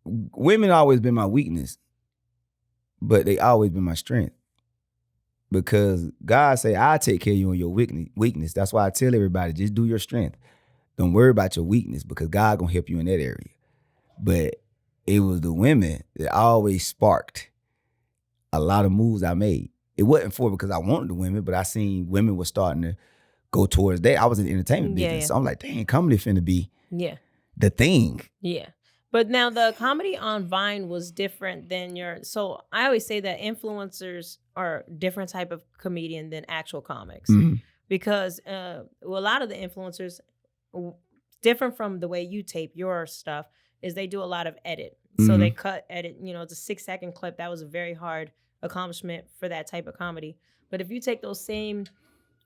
women always been my weakness, but they always been my strength. Because God say, I'll take care of you on your weakness. That's why I tell everybody, just do your strength. Don't worry about your weakness, because God gonna help you in that area. But it was the women that always sparked a lot of moves I made. It wasn't because I wanted the women, but I seen women were starting to go towards that. I was in the entertainment business. Yeah. So I'm like, dang, comedy finna be the thing. Yeah. But now the comedy on Vine was different than so I always say that influencers are a different type of comedian than actual comics. Mm-hmm. Because a lot of the influencers, different from the way you tape your stuff, is they do a lot of edit. Mm-hmm. So they edit, it's a 6-second clip. That was a very hard accomplishment for that type of comedy. But if you take those same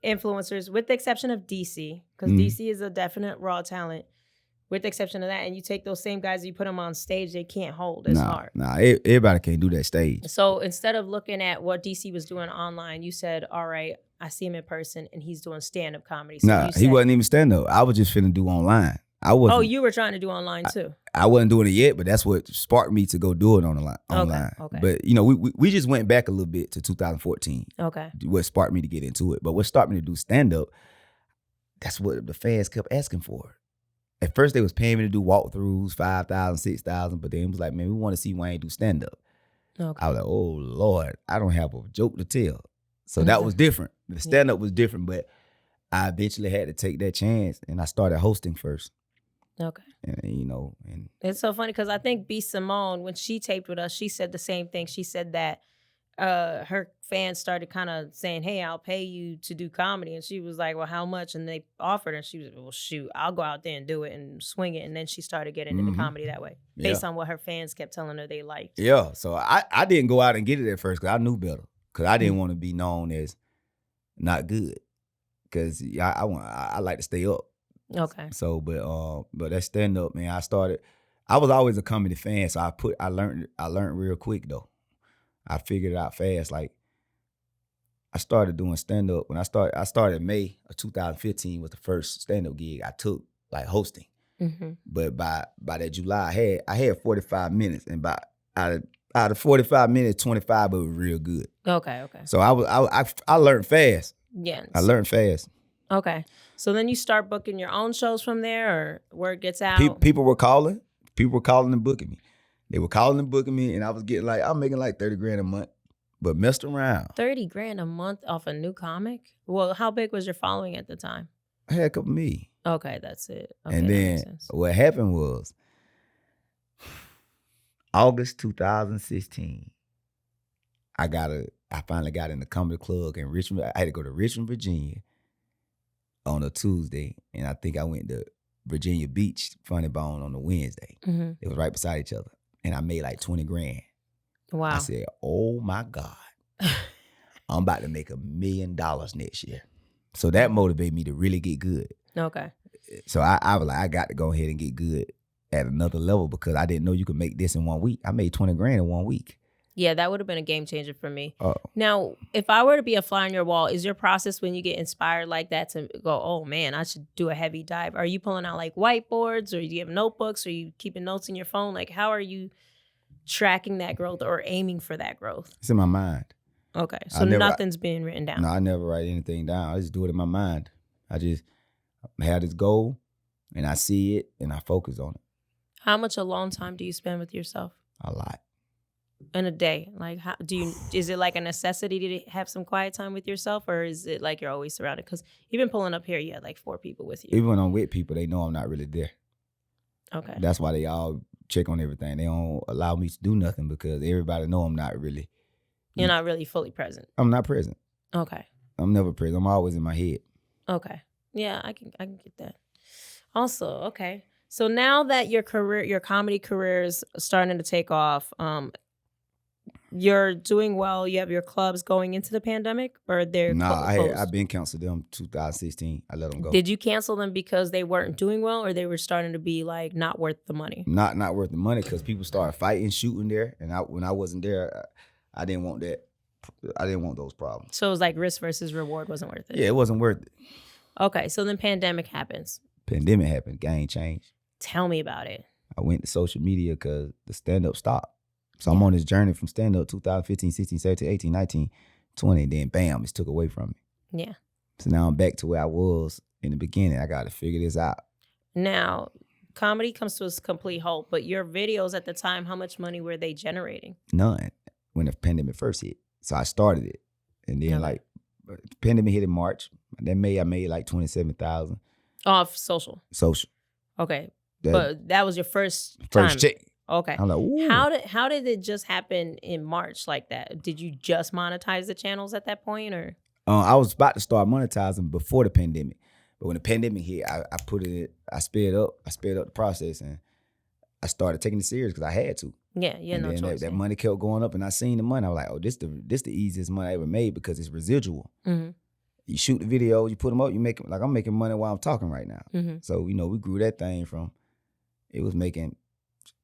influencers, with the exception of DC, because DC is a definite raw talent, with the exception of that, and you take those same guys, you put them on stage, they can't hold as hard. Everybody can't do that stage. So instead of looking at what DC was doing online, you said, all right, I see him in person and he's doing stand-up comedy. So He wasn't even stand-up. I was just finna do online. Oh, you were trying to do online too? I wasn't doing it yet, but that's what sparked me to go do it online. Okay. But, we just went back a little bit to 2014. Okay. What sparked me to get into it. But what started me to do stand-up, that's what the fans kept asking for. At first, they was paying me to do walkthroughs, $5,000, $6,000, but then it was like, man, we want to see Wayne do stand-up. Okay. I was like, oh, Lord, I don't have a joke to tell. So that was different. The stand-up was different, but I eventually had to take that chance, and I started hosting first. Okay. And and it's so funny because I think B. Simone, when she taped with us, she said the same thing. She said that her fans started kind of saying, hey, I'll pay you to do comedy. And she was like, well, how much? And they offered, and she was like, well, shoot, I'll go out there and do it and swing it. And then she started getting into comedy that way based on what her fans kept telling her they liked. Yeah. So I didn't go out and get it at first because I knew better. Because I didn't want to be known as not good. Because I like to stay up. Okay. So, but that stand up, man, I was always a comedy fan, so I learned real quick though. I figured it out fast. Like I started doing stand up when I started May of 2015 was the first stand up gig I took, like hosting. Mm-hmm. But by that July, I had 45 minutes, and out of 45 minutes, 25 of it was real good. Okay. So I learned fast. Yeah. I learned fast. Okay. So then you start booking your own shows from there, or word gets out? People were calling. People were calling and booking me. They were calling and booking me, and I was getting I'm making like $30,000 a month, but messed around. $30,000 a month off a new comic? Well, how big was your following at the time? I had a couple million. Okay, that's it. Okay, and then what happened was August 2016. I finally got in the comedy club in Richmond. I had to go to Richmond, Virginia on a Tuesday, and I think I went to Virginia Beach, Funny Bone on a Wednesday. Mm-hmm. It was right beside each other, and I made like $20,000. Wow! I said, "Oh my God, I'm about to make $1 million next year." So that motivated me to really get good. Okay. So I was like, I got to go ahead and get good at another level because I didn't know you could make this in 1 week. I made $20,000 in 1 week. Yeah, that would have been a game changer for me. Oh. Now, if I were to be a fly on your wall, is your process when you get inspired like that to go, oh man, I should do a heavy dive? Are you pulling out like whiteboards, or do you have notebooks, or are you keeping notes in your phone? Like, how are you tracking that growth or aiming for that growth? It's in my mind. Okay, so nothing's being written down. No, I never write anything down. I just do it in my mind. I just have this goal, and I see it, and I focus on it. How much alone time do you spend with yourself? A lot. In a day, like how is it like a necessity to have some quiet time with yourself, or is it like you're always surrounded? Because even pulling up here, you had like 4 people with you. Even when I'm with people, they know I'm not really there. Okay. That's why they all check on everything. They don't allow me to do nothing because everybody know I'm not really. You're not really fully present. I'm not present. Okay. I'm never present. I'm always in my head. Okay. Yeah, I can get that. Also, okay. So now that your comedy career is starting to take off, you're doing well. You have your clubs going into the pandemic, or they're closed? I've been canceled them 2016. I let them go. Did you cancel them because they weren't doing well, or they were starting to be like not worth the money? Not worth the money because people started fighting, shooting there, and when I wasn't there, I didn't want that. I didn't want those problems. So it was like risk versus reward wasn't worth it. Yeah, it wasn't worth it. Okay, so then pandemic happens. Pandemic happened. Game changed. Tell me about it. I went to social media because the stand-up stopped. So I'm on this journey from stand-up 2015, 16, 17, 18, 19, 20. And then bam, it's took away from me. Yeah. So now I'm back to where I was in the beginning. I got to figure this out. Now, comedy comes to a complete halt, but your videos at the time, how much money were they generating? None when the pandemic first hit. So I started it. And then the pandemic hit in March. That May, I made like $27,000. Off social? Social. Okay. But that was your first check. Okay. I'm like, ooh. How did it just happen in March like that? Did you just monetize the channels at that point, or? I was about to start monetizing before the pandemic, but when the pandemic hit, I sped up the process, and I started taking it serious because I had to. Yeah, and no then choice. That money kept going up, and I seen the money. I was like, oh, this the easiest money I ever made because it's residual. Mm-hmm. You shoot the video, you put them up, you make them, like I'm making money while I'm talking right now. Mm-hmm. So we grew that thing from it was making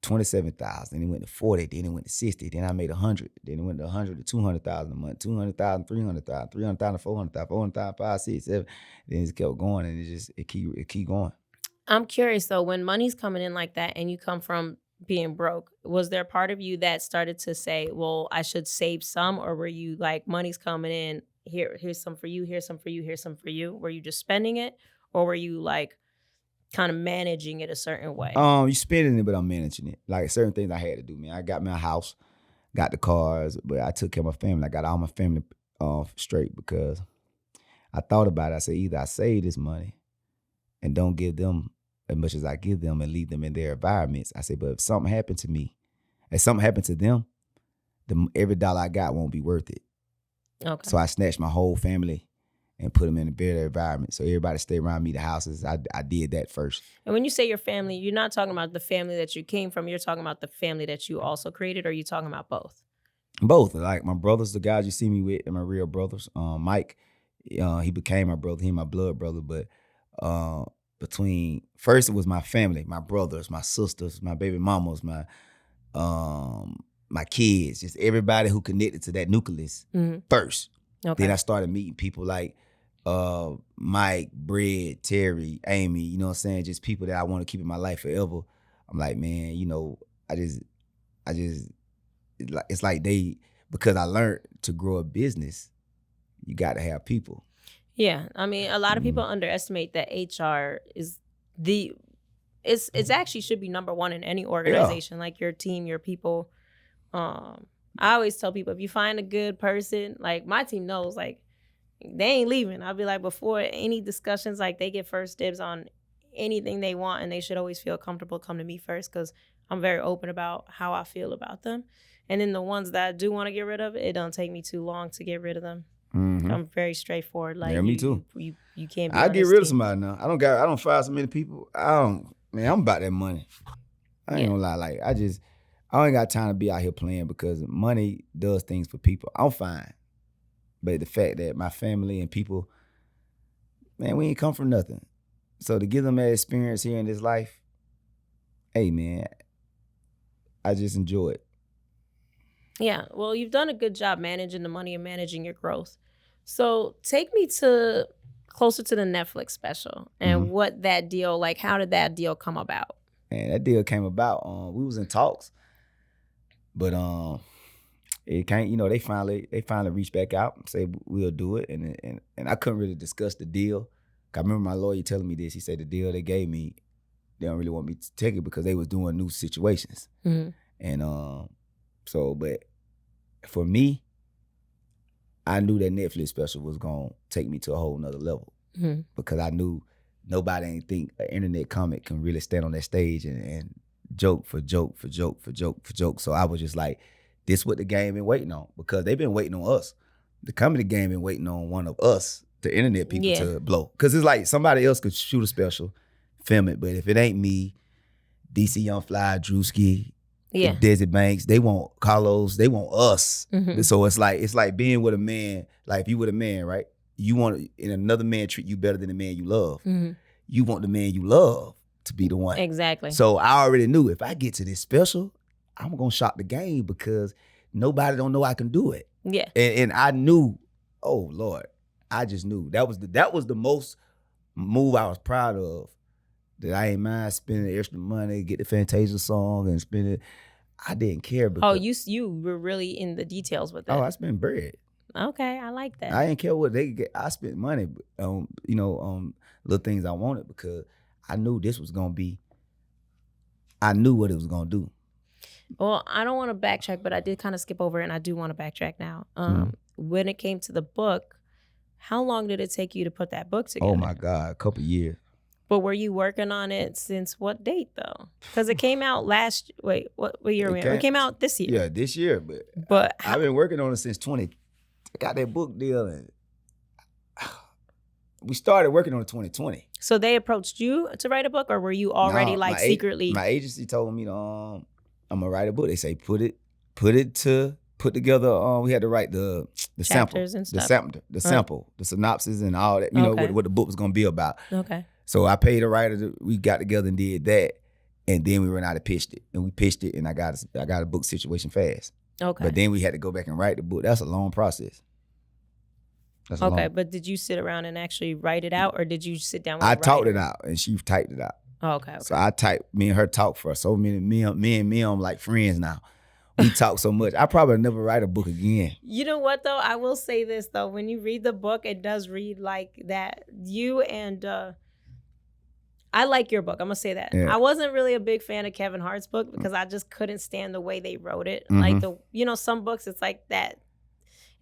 27,000. Then it went to 40. Then it went to 60. Then I made 100. Then it went to 100 to 200,000 a month. 200,000, 300,000, 300,000, 400,000, 400,000, 5, 6, 7. Then it kept going, and it keep going. I'm curious though, when money's coming in like that, and you come from being broke, was there part of you that started to say, well, I should save some? Or were you like, money's coming in, here's some for you, here's some for you, here's some for you? Were you just spending it? Or were you like kind of managing it a certain way? You spending it, but I'm managing it. Like certain things I had to do, man. I got my house, got the cars, but I took care of my family. I got all my family straight because I thought about it. I said, either I save this money and don't give them as much as I give them and leave them in their environments. I said, but if something happened to me, if something happened to them, every dollar I got won't be worth it. Okay. So I snatched my whole family and put them in a better environment. So everybody stay around me, the houses. I did that first. And when you say your family, you're not talking about the family that you came from. You're talking about the family that you also created, or are you talking about both? Both. Like my brothers, the guys you see me with, are my real brothers. Mike, he became my brother. He my blood brother. But between, first it was my family, my brothers, my sisters, my baby mamas, my kids, just everybody who connected to that nucleus first. Okay. Then I started meeting people like Mike, Brad, Terry, Amy, you know what I'm saying? Just people that I want to keep in my life forever. I'm like, man, you know, it's like because I learned to grow a business, you got to have people. Yeah. I mean, a lot of people underestimate that HR is it's actually should be number one in any organization, like your team, your people. I always tell people, if you find a good person, like my team knows, like they ain't leaving. I'll be like, before any discussions, like they get first dibs on anything they want, and they should always feel comfortable come to me first, because I'm very open about how I feel about them. And then the ones that I do want to get rid of, it don't take me too long to get rid of them. Mm-hmm. I'm very straightforward. Like, yeah, me too. You can't be I get rid of somebody now. I don't fire so many people. I'm about that money. I ain't gonna lie. Like, I ain't got time to be out here playing, because money does things for people. I'm fine. But the fact that my family and people, man, we ain't come from nothing. So to give them that experience here in this life, hey, man, I just enjoy it. Yeah, well, you've done a good job managing the money and managing your growth. So take me closer to the Netflix special and what that deal, like, how did that deal come about? Man, that deal came about. We was in talks, but it can't. You know, they finally reached back out and said we'll do it, and I couldn't really discuss the deal. I remember my lawyer telling me this. He said the deal they gave me, they don't really want me to take it because they was doing new situations, and so, but for me, I knew that Netflix special was gonna take me to a whole nother level, because I knew nobody ain't think an internet comic can really stand on that stage and joke for joke for joke for joke for joke. So I was just like, this what the game been waiting on, because they've been waiting on us. The comedy game been waiting on one of us, the internet people, to blow. Because it's like somebody else could shoot a special, film it, but if it ain't me, DC Young Fly, Drewski, Desi Banks, they want Carlos, they want us. So it's like being with a man. Like if you with a man, right? You want another man treat you better than the man you love. You want the man you love to be the one. Exactly. So I already knew if I get to this special, I'm gonna shock the game, because nobody don't know I can do it. Yeah. And I knew, oh Lord, I just knew that was the most move I was proud of. That I ain't mind spending extra money, get the Fantasia song and spend it. I didn't care. Because, you were really in the details with that. Oh, I spent bread. Okay, I like that. I didn't care what they get. I spent money on, little things I wanted, because I knew this was gonna be. I knew what it was gonna do. Well, I don't want to backtrack, but I did kind of skip over, and I do want to backtrack now. When it came to the book, how long did it take you to put that book together? Oh my God, a couple years. But were you working on it since what date, though? Because it came out what year were we in? It came out this year. Yeah, this year. But I've been working on it since 20. I got that book deal, and we started working on it 2020. So they approached you to write a book, or were you already secretly? My agency told me, I'm gonna write a book. They say put together. We had to write the chapters sample, and stuff. the sample, the synopsis, and all that. You know what the book was gonna be about. Okay. So I paid a writer. We got together and did that, And then we ran out and pitched it. And we pitched it and I got a book situation fast. Okay. But then we had to go back and write the book. That's a long process. Okay, but did you sit around and actually write it out, or did you sit down with I a talked writer? it out and she typed it out. Oh, okay. So I typed, me and her talk for so many, me and me, I'm like friends now. We talk so much. I probably never write a book again. You know what though? I will say this though. When you read the book, it does read like that. You and I like your book. I'm gonna say that. Yeah. I wasn't really a big fan of Kevin Hart's book because I just couldn't stand the way they wrote it. Mhm. Like some books, it's like that.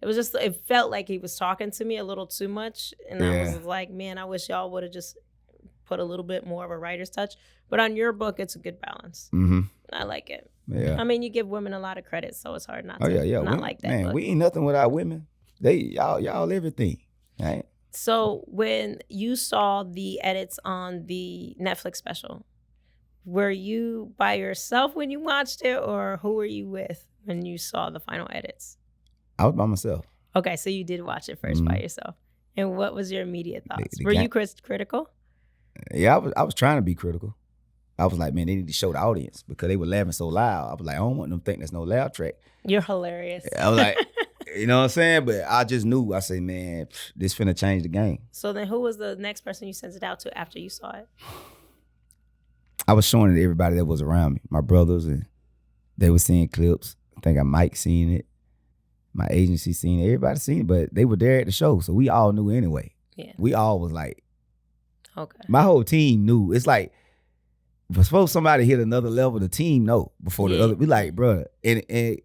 It felt like he was talking to me a little too much. And I was like, man, I wish y'all would have just put a little bit more of a writer's touch. But on your book, it's a good balance. Mm-hmm. I like it. Yeah. I mean, you give women a lot of credit, so it's hard not to not women, like that. Man, book. we ain't nothing without women. Y'all everything. Right? So when you saw the edits on the Netflix special, were you by yourself when you watched it, or who were you with when you saw the final edits? I was by myself. Okay, so you did watch it 1st by yourself. And what was your immediate thoughts? The Were you critical? Yeah, I was trying to be critical. I was like, man, they need to show the audience because they were laughing so loud. I was like, I don't want them to think there's no laugh track. You're hilarious. I was like, you know what I'm saying? But I just knew. I said, man, this finna change the game. So then who was the next person you sent it out to after you saw it? I was showing it to everybody that was around me. My brothers, and they were seeing clips. I think Mike seen it. My agency seen it. Everybody seen it, but they were there at the show. So we all knew anyway. Yeah. We all was like, okay. My whole team knew. It's like, suppose somebody hit another level, the team know before the other. We like, bro, and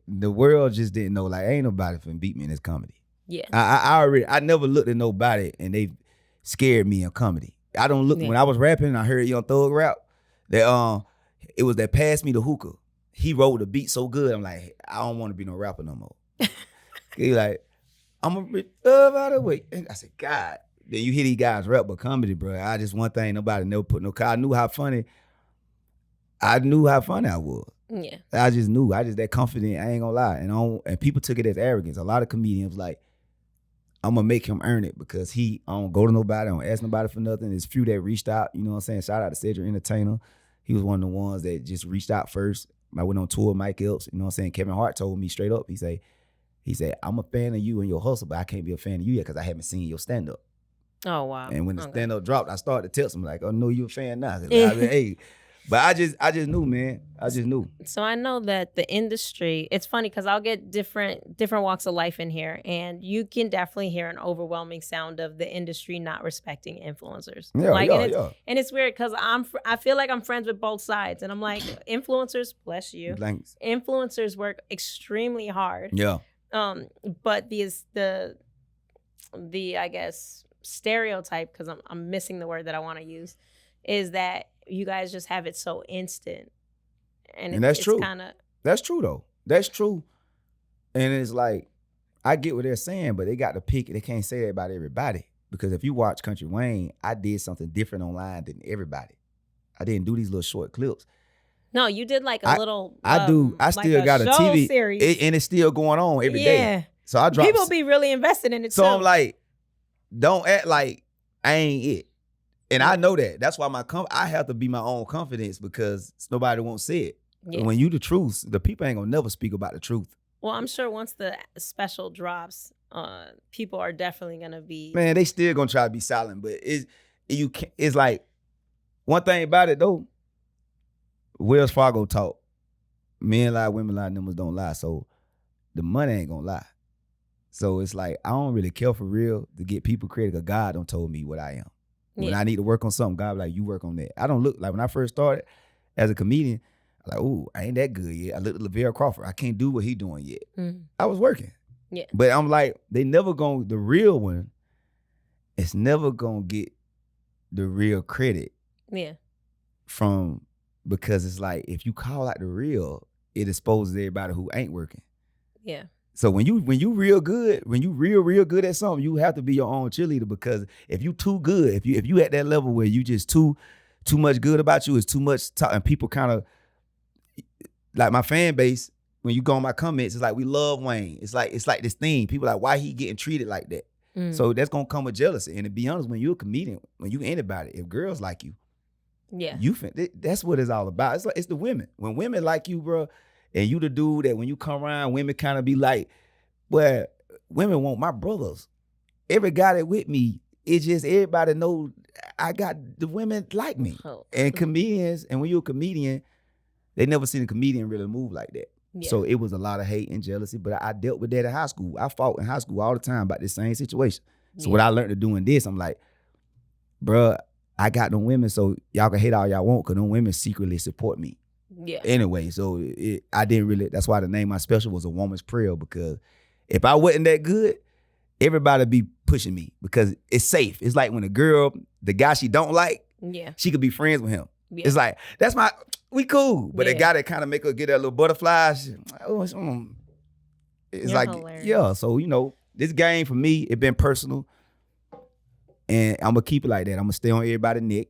the world just didn't know. Like, ain't nobody finna beat me in this comedy. Yeah. I never looked at nobody and they scared me in comedy. I don't look when I was rapping and I heard Young Thug rap. That it was that Pass Me the Hookah. He wrote the beat so good. I'm like, I don't want to be no rapper no more. He like, I'm gonna be by the way. And I said, God. Then you hear these guys rap, but comedy, bro. I just one thing, nobody never put no. I knew how funny I was. Yeah. I just knew. I just that confident. I ain't gonna lie. And people took it as arrogance. A lot of comedians like, I'm gonna make him earn it because I don't go to nobody, I don't ask nobody for nothing. There's few that reached out, you know what I'm saying? Shout out to Cedric Entertainer. He was one of the ones that just reached out first. I went on tour with Mike Epps, you know what I'm saying? Kevin Hart told me straight up, he said, I'm a fan of you and your hustle, but I can't be a fan of you yet because I haven't seen your stand-up. Oh, wow. And when the stand-up dropped, I started to text him like, oh, no, you a fan now. Hey. But I just knew, man. I just knew. So I know that the industry, it's funny because I'll get different walks of life in here, and you can definitely hear an overwhelming sound of the industry not respecting influencers. And it's weird because I feel like I'm friends with both sides, and I'm like, influencers, bless you. Thanks. Influencers work extremely hard. Yeah. But the I guess stereotype, because I'm missing the word that I want to use, is that you guys just have it so instant. And that's true. Kinda... That's true, though. That's true. And it's like, I get what they're saying, but they got to pick it. They can't say that about everybody. Because if you watch Kountry Wayne, I did something different online than everybody. I didn't do these little short clips. No, you did like a little... I do. I still got a TV series. And it's still going on every day. So I drop... People be really invested in it, so too. I'm like, don't act like I ain't it. And I know that. That's why I have to be my own confidence because nobody won't say it. Yeah. When you the truth, the people ain't gonna never speak about the truth. Well, I'm sure once the special drops, people are definitely gonna be... Man, they still gonna try to be silent, but it's like, one thing about it though, Wells Fargo talk, men lie, women lie, numbers don't lie. So the money ain't gonna lie. So it's like, I don't really care for real to get people credit because God done told me what I am. When I need to work on something, God be like, you work on that. I don't look like when I first started as a comedian, I'm like, ooh, I ain't that good yet. I look at Laverne Crawford. I can't do what he doing yet. Mm-hmm. I was working. Yeah. But I'm like, the real one, it's never gonna get the real credit. Yeah. Because it's like, if you call out the real, it exposes everybody who ain't working. Yeah. So when you real good, when you real good at something, you have to be your own cheerleader because if you too good, if you at that level where you just too much good about you, it's too much talk, and people kind of like my fan base. When you go on my comments, it's like we love Wayne. It's like this thing. People like, why he getting treated like that? So that's gonna come with jealousy. And to be honest, when you're a comedian, when you anybody, if girls like you, Yeah. That's what it's all about. It's like it's the women. When women like you, bro, and you the dude that when you come around, women kind of be like, well, women want my brothers. Every guy that with me, it's just everybody know I got the women like me. Oh. And comedians, and when you're a comedian, they never seen a comedian really move like that. Yeah. So it was a lot of hate and jealousy, but I dealt with that in high school. I fought in high school all the time about this same situation. So what I learned to do in this, I'm like, bruh, I got them women, so y'all can hate all y'all want, because them women secretly support me. Yeah. Anyway, so I didn't really, that's why the name of my special was A Woman's Prayer, because if I wasn't that good, everybody be pushing me because it's safe. It's like when a girl, the guy she don't like, she could be friends with him. Yeah. It's like, we cool. But the guy that kind of make her get that little butterfly, it's like, hilarious. Yeah. So, you know, this game for me, it been personal. And I'm going to keep it like that. I'm going to stay on everybody's neck.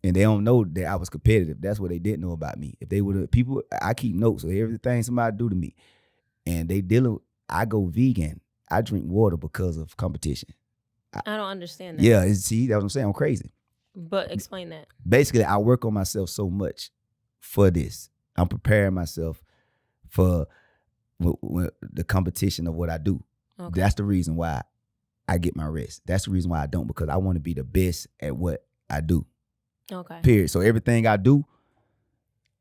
And they don't know that I was competitive. That's what they didn't know about me. If they would people, I keep notes of everything somebody do to me. And I go vegan. I drink water because of competition. I don't understand that. Yeah, see, that's what I'm saying. I'm crazy. But explain that. Basically, I work on myself so much for this. I'm preparing myself for the competition of what I do. Okay. That's the reason why I get my rest. That's the reason why I don't, because I want to be the best at what I do. Okay. Period. So everything I do,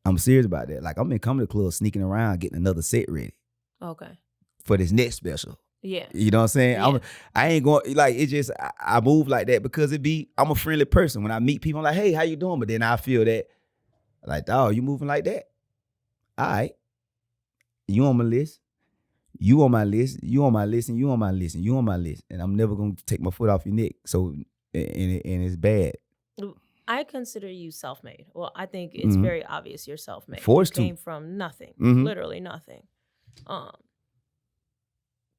I'm serious about that. Like I'm in comedy club sneaking around getting another set ready. Okay. For this next special. Yeah. You know what I'm saying? Yeah. I ain't going, like, it just, I move like that because I'm a friendly person. When I meet people, I'm like, hey, how you doing? But then I feel that, like, oh, you moving like that? All right. You on my list. You on my list. You on my list. And you on my list. And you on my list. And I'm never going to take my foot off your neck. So, and it's bad. I consider you self-made. Well, I think it's very obvious you're self-made. Forced you came from nothing. Literally nothing.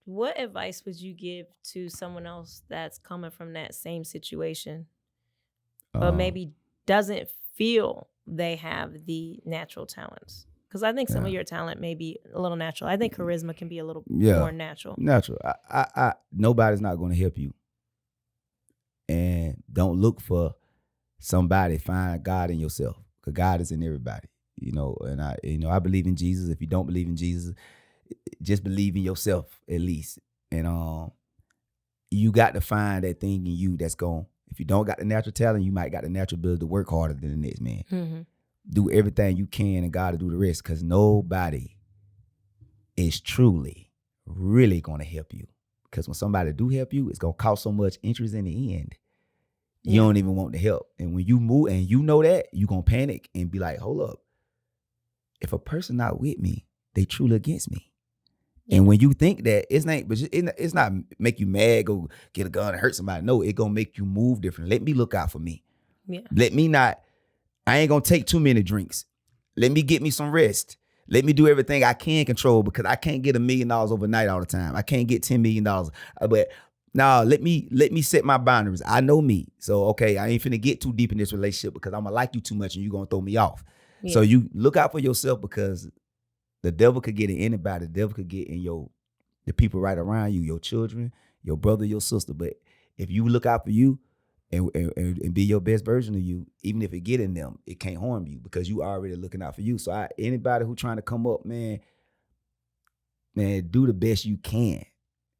What advice would you give to someone else that's coming from that same situation, but maybe doesn't feel they have the natural talents? Because I think some of your talent may be a little natural. I think charisma can be a little more natural. Natural. Nobody's not going to help you. And don't look for somebody. Find God in yourself, because God is in everybody. You know, and I believe in Jesus. If you don't believe in Jesus, just believe in yourself at least. And you got to find that thing in you that's going. If you don't got the natural talent, you might got the natural ability to work harder than the next man. Mm-hmm. Do everything you can, and God to do the rest, because nobody is truly really going to help you. Because when somebody do help you, it's going to cost so much interest in the end. You don't even want the help. And when you move and you know that, you're going to panic and be like, hold up. If a person not with me, they truly against me. And when you think that, it's not make you mad, go get a gun and hurt somebody. No, it gonna make you move different. Let me look out for me. Yeah. I ain't gonna take too many drinks. Let me get me some rest. Let me do everything I can control, because I can't get $1 million overnight all the time. I can't get $10 million. But no, let me set my boundaries. I know me. So, okay, I ain't finna get too deep in this relationship because I'm gonna like you too much and you gonna throw me off. Yeah. So you look out for yourself, because the devil could get in anybody. The devil could get in the people right around you, your children, your brother, your sister. But if you look out for you and be your best version of you, even if it get in them, it can't harm you, because you already looking out for you. So anybody who trying to come up, man, do the best you can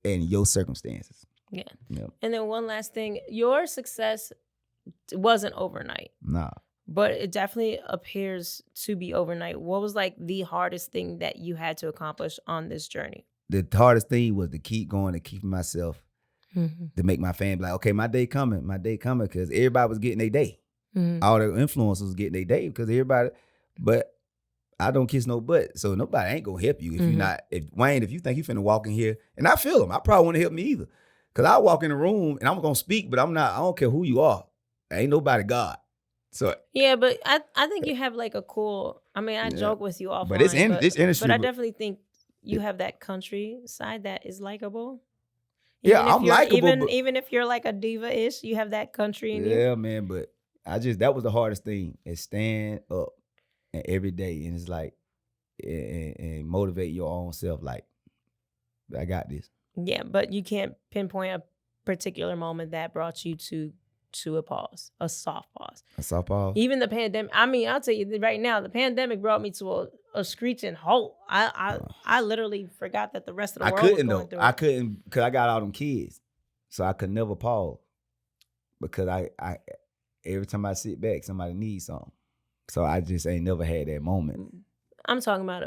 in your circumstances. Yeah. Yep. And then one last thing, your success wasn't overnight. Nah. But it definitely appears to be overnight. What was like the hardest thing that you had to accomplish on this journey? The hardest thing was to keep going and keeping myself, to make my family like, okay, my day coming, because everybody was getting their day. Mm-hmm. All the influencers was getting their day because everybody, but I don't kiss no butt. So nobody ain't gonna help you if you're not, if you think you finna walk in here, and I feel them, I probably wouldn't help me either. Cause I walk in the room and I'm gonna speak, but I don't care who you are. Ain't nobody God. So yeah, but I think you have like a cool. I mean, I joke with you offline, but it's industry. But I definitely think you have that country side that is likable. I'm likable. Even if you're like a diva-ish, you have that country in you. Yeah, man. But that was the hardest thing, is stand up and every day, and it's like and motivate your own self. Like, I got this. Yeah, but you can't pinpoint a particular moment that brought you to to a pause, a soft pause. A soft pause? Even the pandemic. I mean, I'll tell you right now, the pandemic brought me to a screeching halt. I literally forgot that the rest of the world was going through it. I couldn't, because I got all them kids. So I could never pause. Because I every time I sit back, somebody needs something. So I just ain't never had that moment. I'm talking about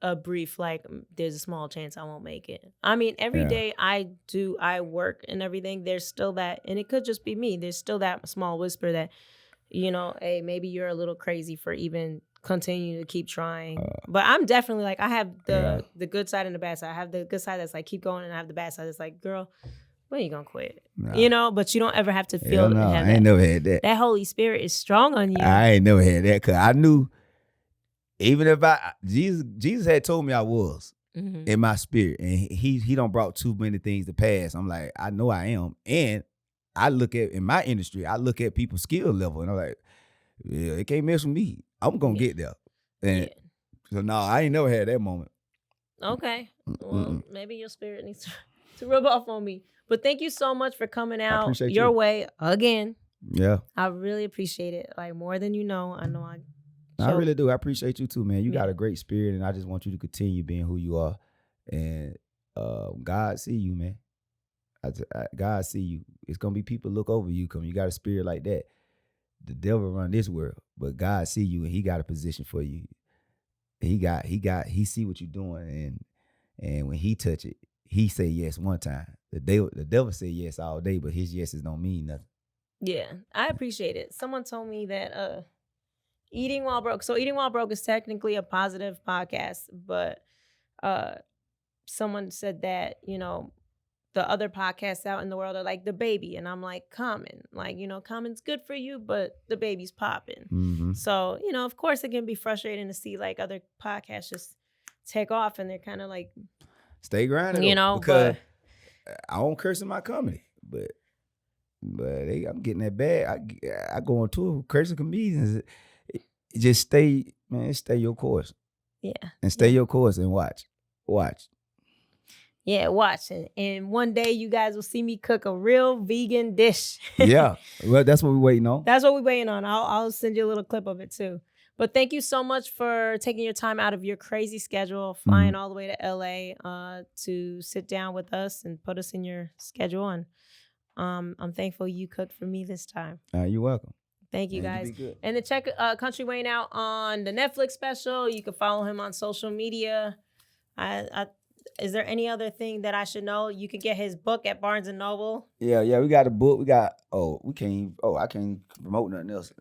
a brief, like, there's a small chance I won't make it. I mean, every day I work and everything, there's still that, and it could just be me, there's still that small whisper that, you know, hey, maybe you're a little crazy for even continuing to keep trying. But I'm definitely like, I have the good side and the bad side. I have the good side that's like, keep going, and I have the bad side that's like, girl, when are you gonna quit? Nah. You know, but you don't ever have to feel no, I ain't never had that. That Holy Spirit is strong on you. I ain't never had that, because I knew, even if Jesus had told me I was in my spirit, and he don't brought too many things to pass. I'm like, I know I am. And I look at, in my industry, I look at people's skill level, and I'm like, yeah, it can't mess with me. I'm gonna get there. And so no, I ain't never had that moment. Okay. Well, maybe your spirit needs to rub off on me. But thank you so much for coming out your way again. Yeah. I really appreciate it. Like, more than you know. I know I really do. I appreciate you too, man. You got a great spirit, and I just want you to continue being who you are. And God see you, man. God see you. It's gonna be people look over you because you got a spirit like that. The devil run this world, but God see you, and He got a position for you. He see what you're doing, and when He touch it, He say yes one time. The devil say yes all day, but his yeses don't mean nothing. Yeah, I appreciate it. Someone told me that Eating While Broke. So Eating While Broke is technically a positive podcast, but someone said that, you know, the other podcasts out in the world are like The Baby, and I'm like, Common. Like, you know, Common's good for you, but The Baby's popping. Mm-hmm. So, you know, of course it can be frustrating to see like other podcasts just take off, and they're kind of like, stay grinding, you know, because I don't curse in my comedy, but I'm getting that bad. I go on tour with cursing comedians. Just stay your course. Yeah. And stay your course and watch. Yeah, watch. And one day you guys will see me cook a real vegan dish. Yeah. Well, that's what we're waiting on. That's what we're waiting on. I'll send you a little clip of it too. But thank you so much for taking your time out of your crazy schedule, flying all the way to LA to sit down with us and put us in your schedule. And I'm thankful you cooked for me this time. You're welcome. Thank you, guys. And to check Kountry Wayne out on the Netflix special. You can follow him on social media. Is there any other thing that I should know? You can get his book at Barnes & Noble. Yeah, we got a book. I can't promote nothing else.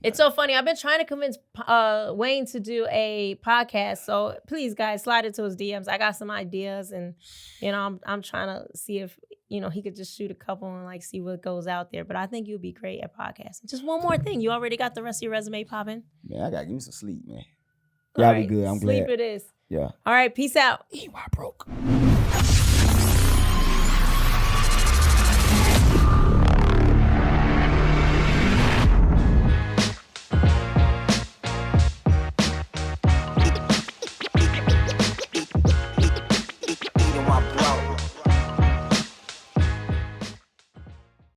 It's so funny. I've been trying to convince Wayne to do a podcast. So please, guys, slide into his DMs. I got some ideas, and, you know, I'm trying to see if, you know, he could just shoot a couple and like see what goes out there. But I think you'll be great at podcasting. Just one more thing. You already got the rest of your resume popping? Man, I got to give me some sleep, man. Y'all be good. I'm glad. Sleep it is. Yeah. All right. Peace out. Eat while broke.